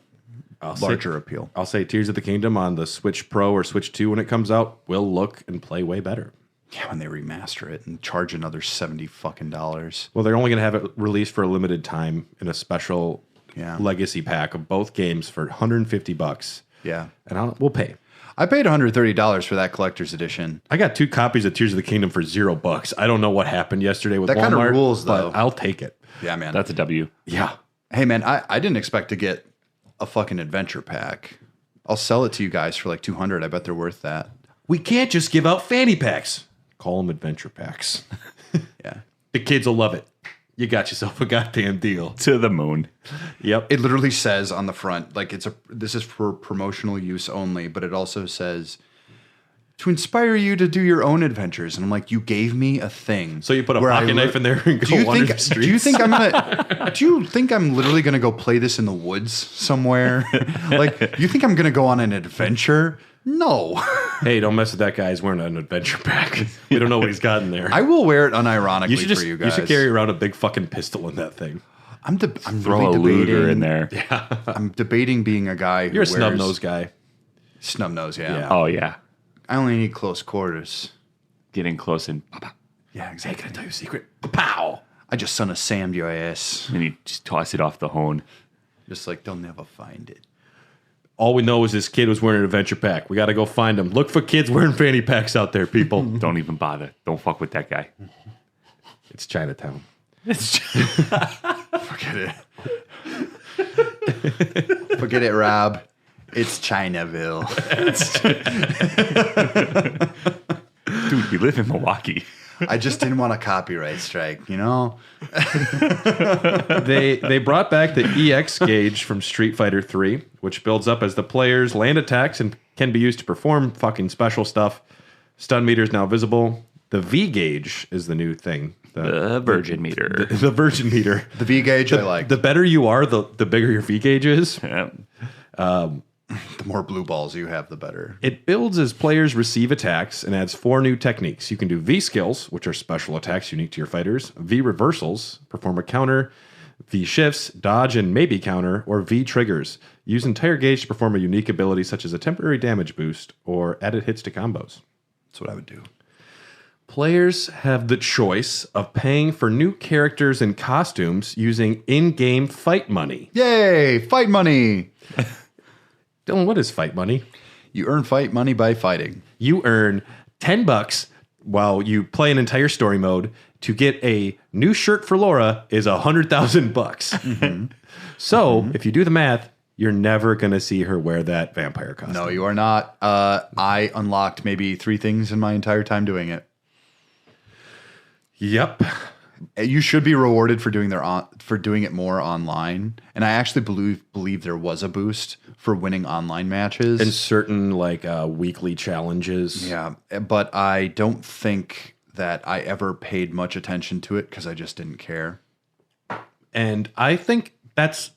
larger appeal. I'll say Tears of the Kingdom on the Switch Pro or Switch 2 when it comes out will look and play way better. Yeah, when they remaster it and charge another $70 fucking dollars. Well, they're only going to have it released for a limited time in a special legacy pack of both games for $150. Yeah. And we'll pay. I paid $130 for that collector's edition. I got 2 copies of Tears of the Kingdom for $0. I don't know what happened yesterday with That Walmart. kind of rules, but though. I'll take it. Yeah, man. That's a W. Yeah. Hey, man, I didn't expect to get a fucking adventure pack. I'll sell it to you guys for like $200. I bet they're worth that. We can't just give out fanny packs. Call them adventure packs. Yeah. The kids will love it. You got yourself a goddamn deal. To the moon. Yep. It literally says on the front, this is for promotional use only, but it also says to inspire you to do your own adventures. And I'm like, you gave me a thing. So you put a where pocket knife in there and go wander the streets? Do you think I'm literally gonna go play this in the woods somewhere? You think I'm gonna go on an adventure No. Hey, don't mess with that guy. He's wearing an adventure pack. We don't know what he's got in there. I will wear it unironically for you you guys. should carry around a big fucking pistol in that thing. I'm Throw really a debating. Luger in there. I'm debating being a guy who You're a wears snub nose guy. Snub nose, yeah. Yeah. Oh, yeah. I only need close quarters. Getting close and Yeah, Hey, exactly. can I tell you a secret? Pow! I just son of Sam'd your ass. then you just toss it off the hone. Just like they'll never find it. All we know is this kid was wearing an adventure pack. We got to go find him. Look for kids wearing fanny packs out there, people. Don't even bother. Don't fuck with that guy. It's Chinatown. Forget it. Forget it, Rob. It's Chinaville. Dude, we live in Milwaukee. I just didn't want a copyright strike, you know? They brought back the EX gauge from Street Fighter 3, which builds up as the players land attacks and can be used to perform fucking special stuff. Stun meter is now visible. The V gauge is the new thing. The virgin meter. The virgin meter. The V gauge I like. The better you are, the bigger your V gauge is. Yeah. The more blue balls you have, the better. It builds as players receive attacks and adds 4 new techniques. You can do V skills, which are special attacks unique to your fighters, V reversals, perform a counter, V shifts, dodge and maybe counter, or V triggers. Use entire gauge to perform a unique ability such as a temporary damage boost or added hits to combos. That's what I would do. Players have the choice of paying for new characters and costumes using in-game fight money. Yay! Fight money! Dylan, what is fight money? You earn fight money by fighting. You earn $10 while you play an entire story mode. To get a new shirt for Laura is $100,000. So if you do the math, you're never going to see her wear that vampire costume. No, you are not. I unlocked maybe 3 things in my entire time doing it. Yep. You should be rewarded for doing it more online. And I actually believe there was a boost for winning online matches. And certain like weekly challenges. Yeah, but I don't think that I ever paid much attention to it because I just didn't care. And I think that's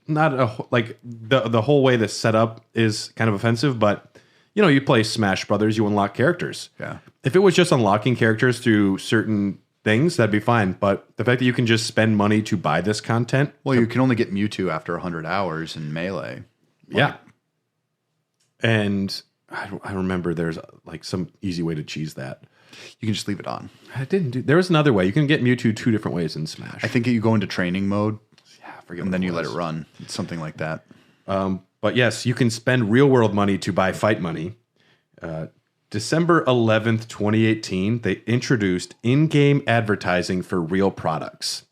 not like the whole way that's set up is kind of offensive, but you know, you play Smash Brothers, you unlock characters. Yeah. If it was just unlocking characters through certain things, that'd be fine. But the fact that you can just spend money to buy this content. Well, you can only get Mewtwo after 100 hours in Melee. Yeah. And I remember there's like some easy way to cheese that. You can just leave it on. There was another way. You can get Mewtwo 2 different ways in Smash. I think you go into training mode I forget and what then it you let was. it run. It's something like that. But yes, you can spend real world money to buy fight money. December 11th, 2018, they introduced in-game advertising for real products.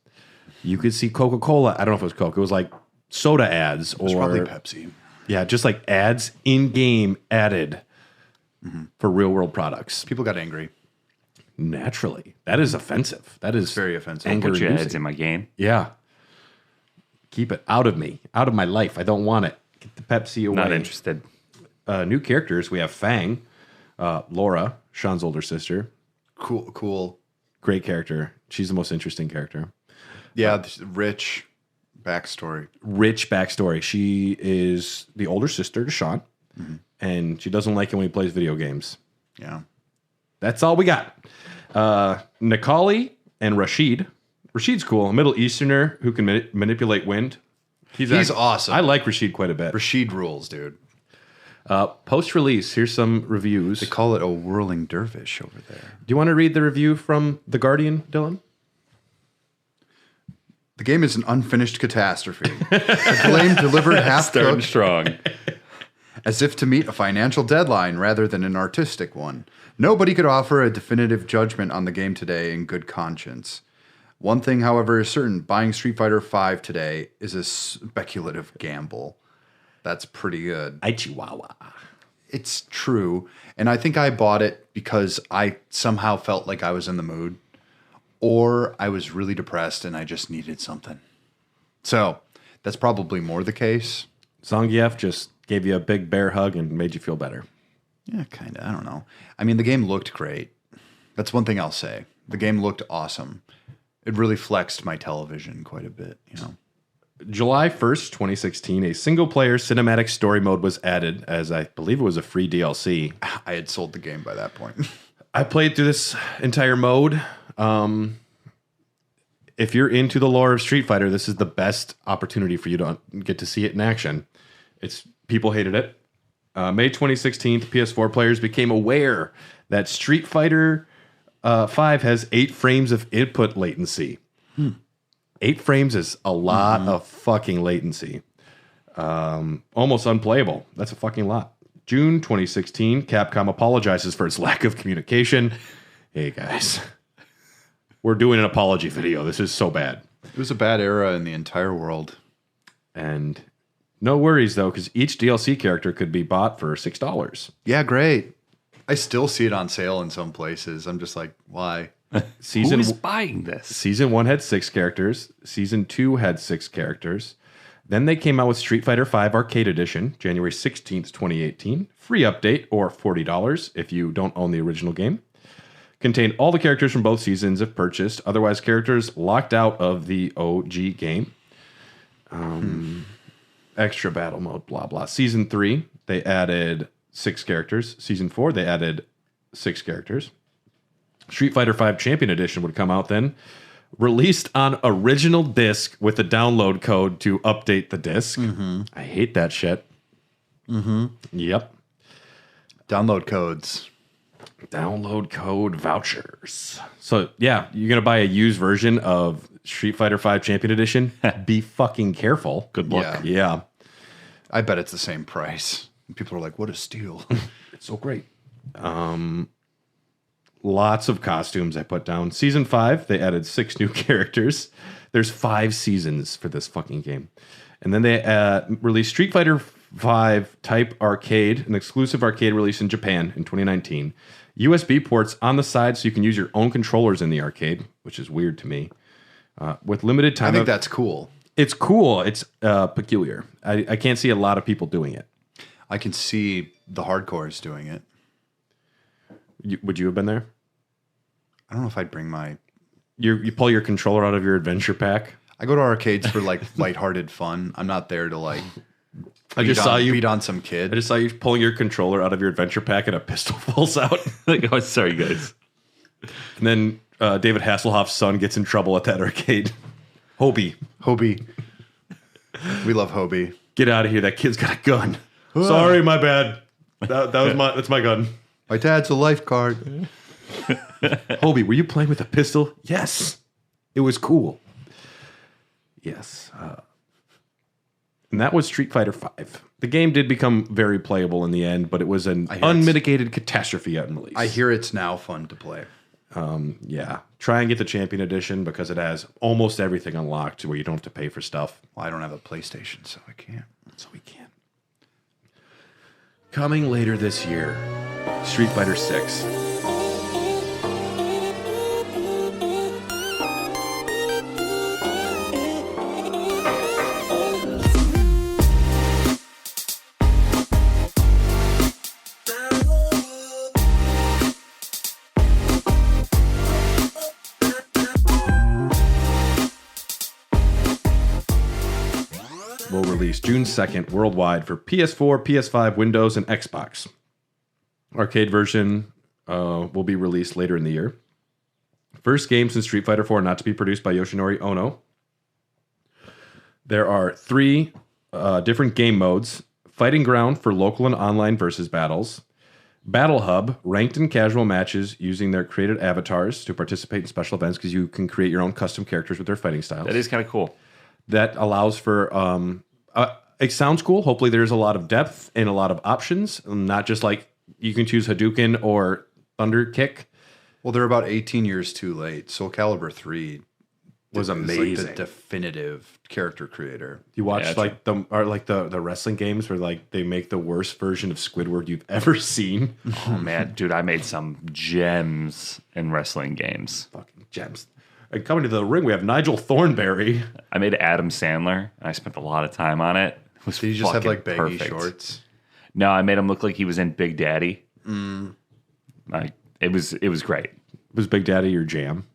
You could see Coca-Cola. I don't know if it was Coke. It was like soda ads It's or probably Pepsi. yeah, just like ads in-game added for real world products. People got angry. Naturally, that is offensive. That is Very offensive. Don't put your anger-inducing. heads in my game. Yeah. Keep it out of me, out of my life. I don't want it. Get the Pepsi away. Not interested. New characters. We have Fang, Laura, Sean's older sister. Cool. Great character. She's the most interesting character. Yeah, this rich backstory. Rich backstory. She is the older sister to Sean, and she doesn't like it when he plays video games. Yeah. That's all we got. Nikali and Rashid. Rashid's cool. A Middle Easterner who can manipulate wind. He's awesome. I like Rashid quite a bit. Rashid rules, dude. Post-release, here's some reviews. They call it a whirling dervish over there. Do you want to read the review from The Guardian, Dylan? The game is an unfinished catastrophe. The blame delivered Starting half-cooked strong. as if to meet a financial deadline rather than an artistic one. Nobody could offer a definitive judgment on the game today in good conscience. One thing, however, is certain. Buying Street Fighter V today is a speculative gamble. That's pretty good. I Chihuahua. It's true. And I think I bought it because I somehow felt like I was in the mood. Or I was really depressed and I just needed something. So that's probably more the case. Zangief just gave you a big bear hug and made you feel better. Yeah, kind of. I don't know. I mean, the game looked great. That's one thing I'll say. The game looked awesome. It really flexed my television quite a bit, you know. July 1st, 2016, a single-player cinematic story mode was added, as I believe it was a free DLC. I had sold the game by that point. I played through this entire mode. If you're into the lore of Street Fighter, this is the best opportunity for you to get to see it in action. People hated it. May 2016, PS4 players became aware that Street Fighter 5 has 8 frames of input latency. 8 frames is a lot of fucking latency. Almost unplayable. That's a fucking lot. June 2016, Capcom apologizes for its lack of communication. Hey, guys. We're doing an apology video. This is so bad. It was a bad era in the entire world. And no worries, though, because each DLC character could be bought for $6. Yeah, great. I still see it on sale in some places. I'm just like, why? Who's buying this? Season 1 had 6 characters. Season 2 had 6 characters. Then they came out with Street Fighter V Arcade Edition, January 16th, 2018. Free update, or $40 if you don't own the original game. Contained all the characters from both seasons if purchased. Otherwise, characters locked out of the OG game. Extra battle mode, blah, blah. Season 3, they added 6 characters. Season 4, they added 6 characters. Street Fighter V Champion Edition would come out then. Released on original disc with a download code to update the disc. I hate that shit. Yep. Download codes. Download code vouchers. So, yeah, you're going to buy a used version of Street Fighter V Champion Edition. Be fucking careful. Good luck. Yeah. I bet it's the same price. People are like, what a steal. It's so great. Lots of costumes I put down. Season 5, they added 6 new characters. There's 5 seasons for this fucking game. And then they released Street Fighter V Type Arcade, an exclusive arcade release in Japan in 2019. USB ports on the side so you can use your own controllers in the arcade, which is weird to me. With limited time. I think that's cool. It's cool. It's peculiar. I can't see a lot of people doing it. I can see the hardcores doing it. Would you have been there? I don't know if I'd bring my... You pull your controller out of your adventure pack? I go to arcades for like lighthearted fun. I'm not there to like... I just saw you beat on some kid. I just saw you pulling your controller out of your adventure pack and a pistol falls out. Like, oh, sorry, guys. And then David Hasselhoff's son gets in trouble at that arcade. Hobie. We love Hobie. Get out of here. That kid's got a gun. Sorry, my bad. That's my gun. My dad's a lifeguard. Hobie, were you playing with a pistol? Yes. It was cool. Yes. And that was Street Fighter V. The game did become very playable in the end, but it was an unmitigated catastrophe at release. I hear it's now fun to play. Yeah. Try and get the Champion Edition because it has almost everything unlocked where you don't have to pay for stuff. Well, I don't have a PlayStation, so I can't. So we can. Coming later this year, Street Fighter 6. Will release June 2nd worldwide for PS4, PS5, Windows, and Xbox. Arcade version will be released later in the year. First game since Street Fighter 4 not to be produced by Yoshinori Ono. There are 3 different game modes. Fighting Ground for local and online versus battles. Battle Hub, ranked and casual matches using their created avatars to participate in special events because you can create your own custom characters with their fighting styles. That is kind of cool. That allows for it sounds cool. Hopefully there's a lot of depth and a lot of options, not just like you can choose Hadouken or Thunder Kick. Well, they're about 18 years too late. Soul Calibur 3 was Like amazing. the definitive character creator. You watch the wrestling games where like they make the worst version of Squidward you've ever seen. Oh man, dude, I made some gems in wrestling games. Fucking gems. And coming to the ring, we have Nigel Thornberry. I made Adam Sandler. And I spent a lot of time on it. It was Did you just have like baggy perfect. shorts? No, I made him look like he was in Big Daddy. Like it was great. Was Big Daddy your jam?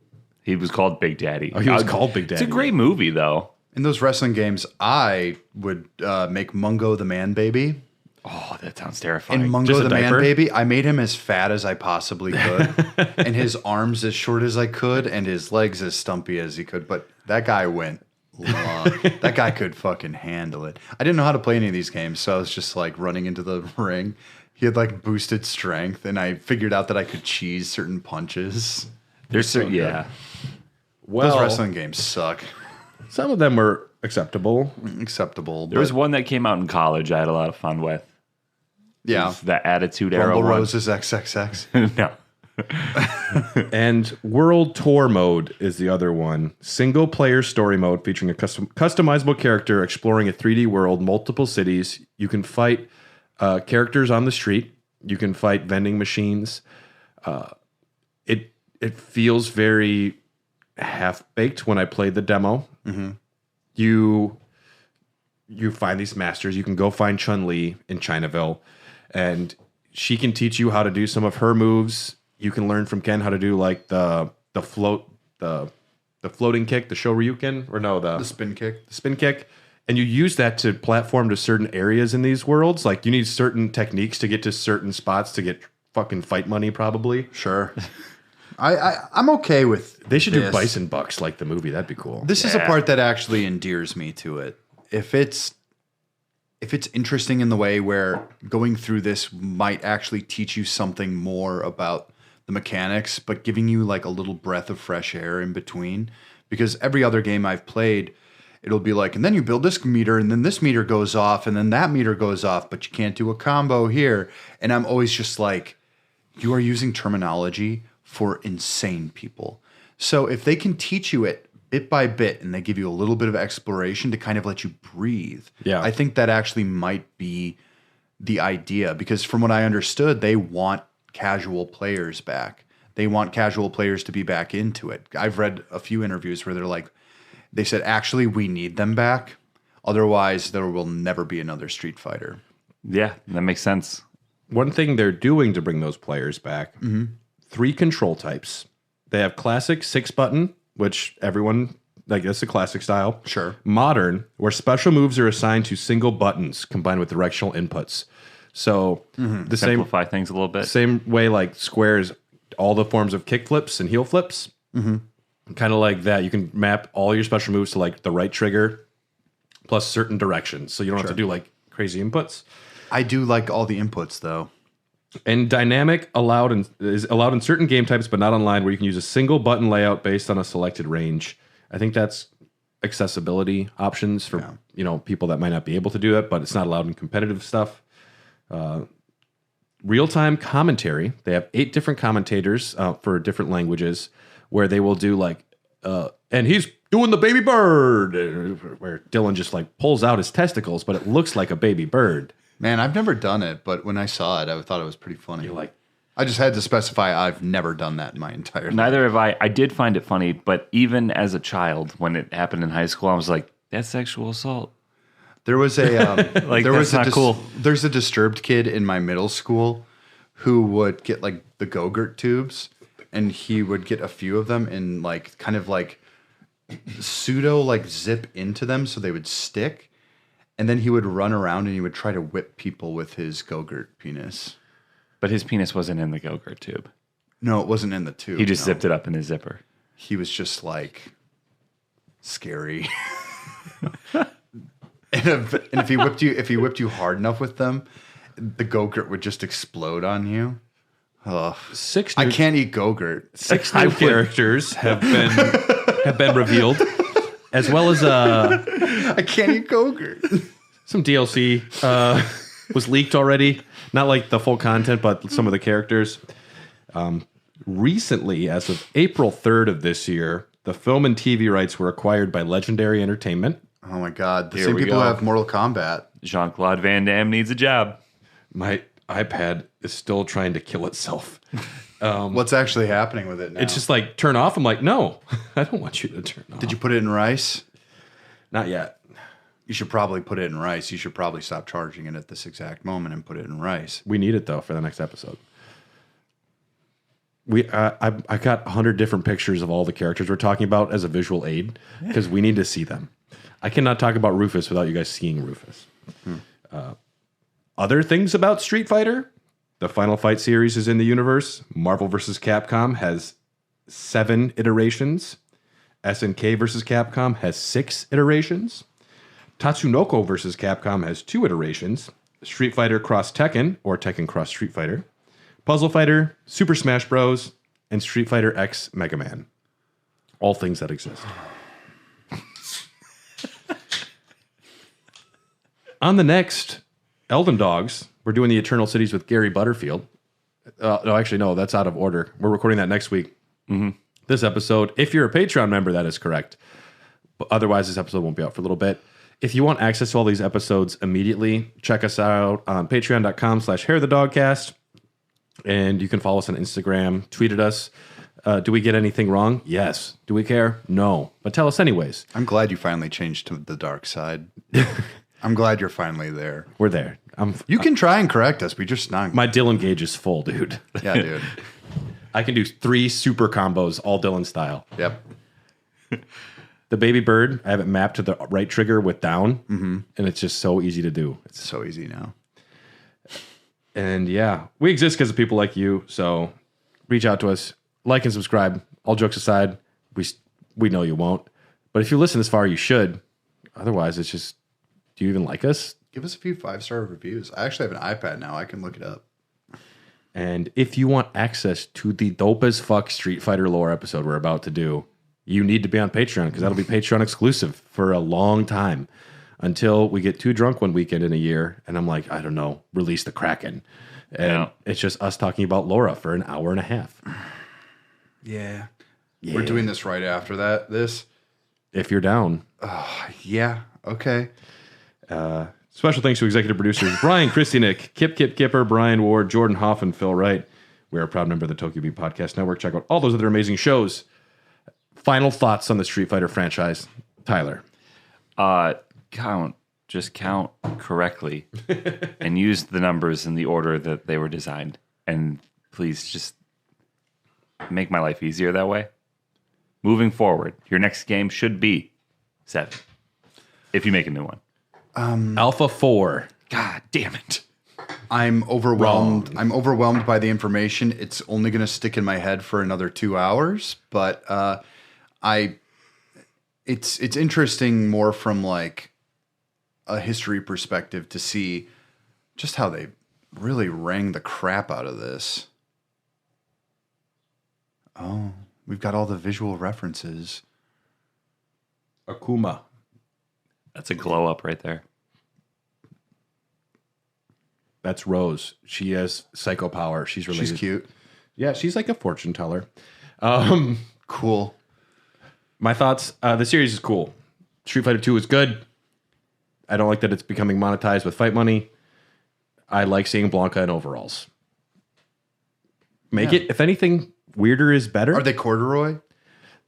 He was called Big Daddy. Oh, he was called Big Daddy. It's a great movie though. In those wrestling games, I would make Mungo the Man Baby. Oh, that sounds terrifying. In Mungo Just a the Man diaper? Baby, I made him as fat as I possibly could, and his arms as short as I could, and his legs as stumpy as he could. But that guy went long. That guy could fucking handle it. I didn't know how to play any of these games, so I was just like running into the ring. He had like boosted strength, and I figured out that I could cheese certain punches. There's yeah. Well, Those wrestling games suck. some of them were acceptable. Acceptable. There was one that came out in college I had a lot of fun with. yeah. The Attitude Era Rumble one. Roses XXX. No. And World Tour mode is the other one. Single player story mode featuring a customizable character exploring a 3D world, multiple cities. You can fight characters on the street. You can fight vending machines. It feels very half baked when I played the demo. Mm-hmm. You find these masters. You can go find Chun-Li in Chinaville, and she can teach you how to do some of her moves. You can learn from Ken how to do like the floating kick, the Shoryuken, or no, the Spin kick. spin kick. And you use that to platform to certain areas in these worlds. Like you need certain techniques to get to certain spots to get fucking fight money, probably. Sure. I'm okay with They should do this. Bison Bucks like the movie. That'd be cool. This is a part that actually endears me to it. If it's interesting in the way where going through this might actually teach you something more about the mechanics, but giving you like a little breath of fresh air in between. Because every other game I've played, it'll be like, and then you build this meter, and then this meter goes off, and then that meter goes off, but you can't do a combo here. And I'm always just like, you are using terminology for insane people. So if they can teach you it bit by bit and they give you a little bit of exploration to kind of let you breathe, Yeah. I think that actually might be the idea. Because from what I understood, they want casual players back. They want casual players to be back into it. I've read a few interviews where they said, actually, we need them back. Otherwise, there will never be another Street Fighter. Yeah, that makes sense. One thing they're doing to bring those players back, 3 control types. They have classic 6-button, which everyone, like that's the classic style. Sure. Modern, where special moves are assigned to single buttons combined with directional inputs. So the Simplify things a little bit. same way like squares, all the forms of kick flips and heel flips. Kind of like that. You can map all your special moves to like the right trigger plus certain directions. So you don't have to do like crazy inputs. I do like all the inputs, though. And dynamic is allowed in certain game types, but not online, where you can use a single button layout based on a selected range. I think that's accessibility options for people that might not be able to do that, but it's not allowed in competitive stuff. Real-time commentary. They have 8 different commentators for different languages, where they will do like, and he's doing the baby bird, where Dylan just like pulls out his testicles, but it looks like a baby bird. Man, I've never done it, but when I saw it, I thought it was pretty funny. You're like, I just had to specify I've never done that in my entire life. Neither have I. I did find it funny, but even as a child, when it happened in high school, I was like, that's sexual assault. There was a Like, there was that's not cool. There's a disturbed kid in my middle school who would get like the Go-Gurt tubes, and he would get a few of them and like kind of like pseudo like zip into them so they would stick, and then he would run around and he would try to whip people with his Go-Gurt penis. But his penis wasn't in the Go-Gurt tube. No, it wasn't in the tube. He just no. zipped it up in his zipper. He was just like scary. And if he whipped you hard enough with them, the Go-Gurt would just explode on you. Ugh. 6 I can't eat Go-Gurt. 6 new characters have been revealed, as well as I can't eat Go-Gurt. some DLC was leaked already. Not like the full content, but some of the characters. Recently, as of April 3rd of this year, the film and TV rights were acquired by Legendary Entertainment. Oh my God. The Here same we people go. who have Mortal Kombat. Jean-Claude Van Damme needs a job. My iPad is still trying to kill itself. What's actually happening with it now? It's just like, turn off. I'm like, no, I don't want you to turn off. Did you put it in rice? Not yet. You should probably put it in rice. You should probably stop charging it at this exact moment and put it in rice. We need it, though, for the next episode. I got 100 different pictures of all the characters we're talking about as a visual aid because we need to see them. I cannot talk about Rufus without you guys seeing Rufus. Other things about Street Fighter. The Final Fight series is in the universe. Marvel vs. Capcom has 7 iterations. SNK vs. Capcom has 6 iterations. Tatsunoko vs. Capcom has 2 iterations. Street Fighter Cross Tekken, or Tekken Cross Street Fighter. Puzzle Fighter, Super Smash Bros., and Street Fighter X Mega Man. All things that exist. On the next Elden Dogs, we're doing the Eternal Cities with Gary Butterfield. No, actually, no, that's out of order. We're recording that next week. This episode, if you're a Patreon member, that is correct. But otherwise, this episode won't be out for a little bit. If you want access to all these episodes immediately, check us out on patreon.com/hairthedogcast. And you can follow us on Instagram, tweet at us. Do we get anything wrong? Yes. Do we care? No. But tell us anyways. I'm glad you finally changed to the dark side. I'm glad you're finally there. We're there. You can try and correct us, but you're just not. My Dylan gauge is full, dude. Yeah, dude. I can do 3 super combos, all Dylan style. Yep. The baby bird, I have it mapped to the right trigger with down, and it's just so easy to do. It's so easy now. And yeah, we exist because of people like you. So reach out to us, like and subscribe. All jokes aside, we know you won't. But if you listen this far, you should. Otherwise, it's just, do you even like us? Give us a few 5-star reviews. I actually have an iPad now. I can look it up. And if you want access to the dope as fuck Street Fighter lore episode we're about to do, you need to be on Patreon because that'll be Patreon exclusive for a long time until we get too drunk one weekend in a year. And I'm like, I don't know, release the Kraken. And it's just us talking about Laura for an hour and a half. Yeah. We're doing this right after this. If you're down. Yeah. Okay. Special thanks to executive producers Brian Christianick, Kip Kipper, Brian Ward, Jordan Hoff, and Phil Wright. We're a proud member of the Tokyo Beat Podcast Network. Check out all those other amazing shows. Final thoughts on the Street Fighter franchise, Tyler. Just count correctly and use the numbers in the order that they were designed. And please just make my life easier that way. Moving forward, your next game should be 7. If you make a new one. Alpha 4. God damn it. I'm overwhelmed. I'm overwhelmed by the information. It's only going to stick in my head for another 2 hours, but it's interesting more from like a history perspective to see just how they really wrang the crap out of this. Oh, we've got all the visual references. Akuma. That's a glow up right there. That's Rose. She has psycho power. She's related. She's cute. Yeah, she's like a fortune teller. Cool. My thoughts, the series is cool. Street Fighter 2 is good. I don't like that it's becoming monetized with fight money. I like seeing Blanca in overalls. Make it, if anything, weirder is better. Are they corduroy?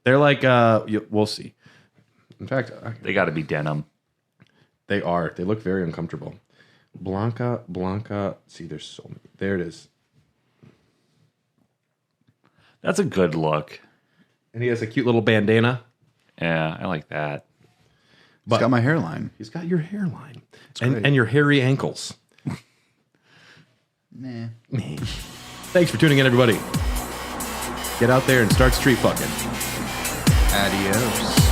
They're like, we'll see. In fact, They got to be denim. they are. They look very uncomfortable. Blanca. See, there's so many. There it is. That's a good look. And he has a cute little bandana. Yeah, I like that. He's got my hairline. He's got your hairline. great. And your hairy ankles. Nah. Thanks for tuning in, everybody. Get out there and start street fucking. Adios.